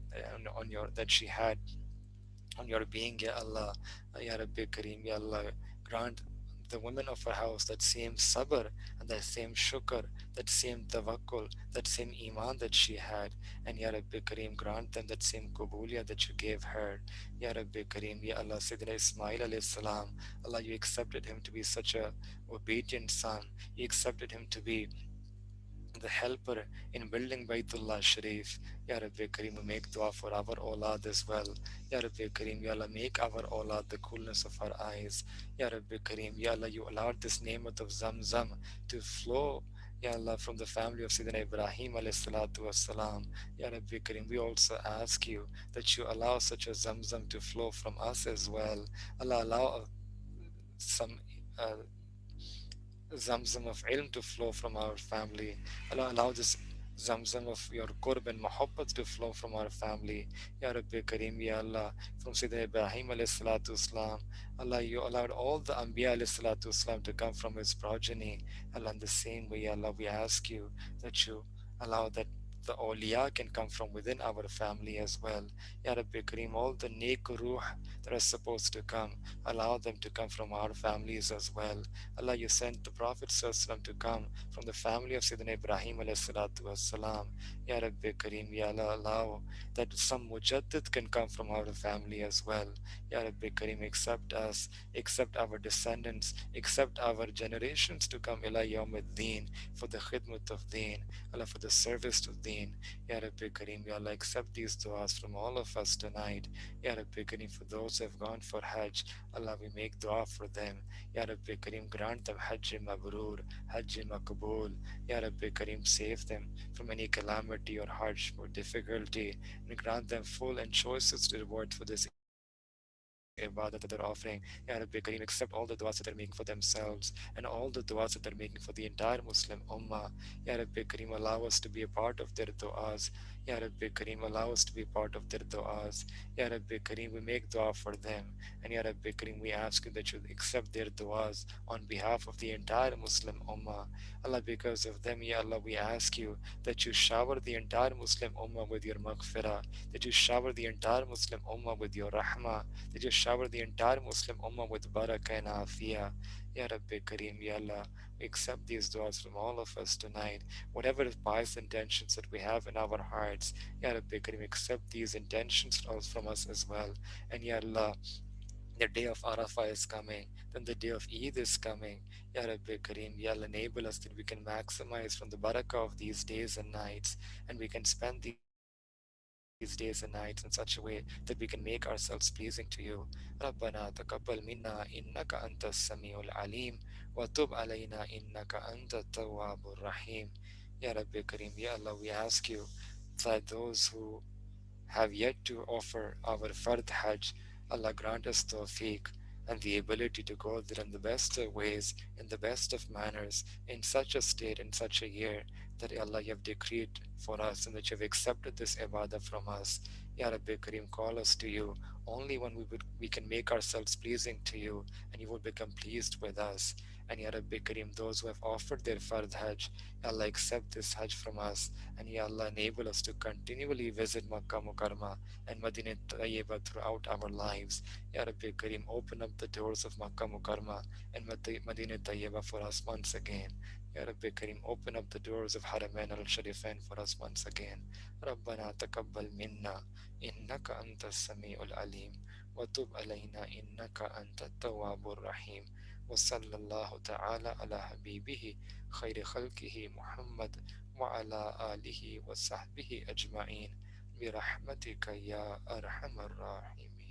on your that she had on your being, Ya Allah. Ya Rabbi Kareem, Ya Allah, grant the women of our house that same sabr and that same shukr, that same tawakkul, that same iman that she had. And Ya Rabbi Kareem, grant them that same kubuliya that you gave her. Ya Rabbi Kareem, Ya Allah, Sayyidina Ismail alayhi salam, Allah, you accepted him to be such a obedient son. You accepted him to be the helper in building Baitullah Sharif. Ya Rabbi Kareem, make dua for our awlad as well. Ya Rabbi Kareem, Ya Allah, make our awlad the coolness of our eyes. Ya Rabbi Kareem, Ya Allah, you allowed this nemat of Zamzam to flow, Ya Allah, from the family of Sayyidina Ibrahim alayhi salatu wassalam. Ya Rabbi Kareem, we also ask you that you allow such a Zamzam to flow from us as well. Allah, allow some uh, Zamzam of ilm to flow from our family. Allah, allow this Zamzam of your qurb and muhabbat to flow from our family. Ya Rabbi Kareem, Ya Allah, from Sayyidina Ibrahim alayhi salatu islam. Allah, you allowed all the Anbiya alayhi salatu islam to come from his progeny. Allah, in the same way, Ya Allah, we ask you that you allow that the awliya can come from within our family as well. Ya Rabbi Kareem, all the neek ruh that are supposed to come, allow them to come from our families as well. Allah, you sent the Prophet ﷺ to come from the family of Sayyidina Ibrahim alayhi salatu wasalam. Ya Rabbi Kareem, Ya Allah, allow that some mujaddid can come from our family as well. Ya Rabbi Kareem, accept us, accept our descendants, accept our generations to come ila yawm ad-din, for the khidmat of deen, Allah, for the service to deen. Ya Rabbi Kareem, Ya Allah, accept these du'as from all of us tonight. Ya Rabbi Kareem, for those who have gone for Hajj, Allah, we make dua for them. Ya Rabbi Kareem, grant them Hajj Mabrur, Hajj Makbul. Ya Rabbi Kareem, save them from any calamity or hardship or difficulty, and grant them full and choicest reward for this ibadah that they're offering. Ya Rabbi Kareem, accept all the du'as that they're making for themselves and all the du'as that they're making for the entire Muslim Ummah. Ya Rabbi Kareem, allow us to be a part of their du'as. Ya Rabbi Kareem, allow us to be part of their du'as. Ya Rabbi Kareem, we make dua for them. And Ya Rabbi Kareem, we ask you that you accept their du'as on behalf of the entire Muslim Ummah. Allah, because of them, Ya Allah, we ask you that you shower the entire Muslim Ummah with your maghfirah, that you shower the entire Muslim Ummah with your rahmah, that you shower the entire Muslim Ummah with barakah and afiyah. Ya Rabbi Kareem, Ya Allah, we accept these du'as from all of us tonight. Whatever pious intentions that we have in our hearts, Ya Rabbi Kareem, accept these intentions from us as well. And Ya Allah, the day of Arafah is coming, then the day of Eid is coming. Ya Rabbi Kareem, Ya Allah, enable us that we can maximize from the barakah of these days and nights, and we can spend these days and nights in such a way that we can make ourselves pleasing to you. ربنا تقبل منا إنك أنت السميع العليم وتب علينا إنك أنت التواب الرحيم. Ya Rabbi Kareem, Ya Allah, we ask you that those who have yet to offer our Fard Hajj, Allah grant us tawfiq and the ability to go there in the best of ways, in the best of manners, in such a state, in such a year that Allah you have decreed for us and that you have accepted this ibadah from us. Ya Rabbi Kareem, call us to you only when we can make ourselves pleasing to you and you will become pleased with us. And Ya Rabbi Kareem, those who have offered their Fard Hajj, Allah accept this Hajj from us, and Ya Allah enable us to continually visit Makkah Mukarramah and Madinah Tayyibah throughout our lives. Ya Rabbi Kareem, open up the doors of Makkah Mukarramah and Madinah Tayyibah for us once again. Ya Rabbi Kareem, open up the doors of Haramain al-Sharifain for us once again. ربنا تقبل منا إنك أنت السميع العليم وتب علينا إنك أنت التواب الرحيم وصلى الله تعالى على حبيبه خير خلقه محمد وعلى آله وصحبه أجمعين برحمتك يا أرحم الراحمين.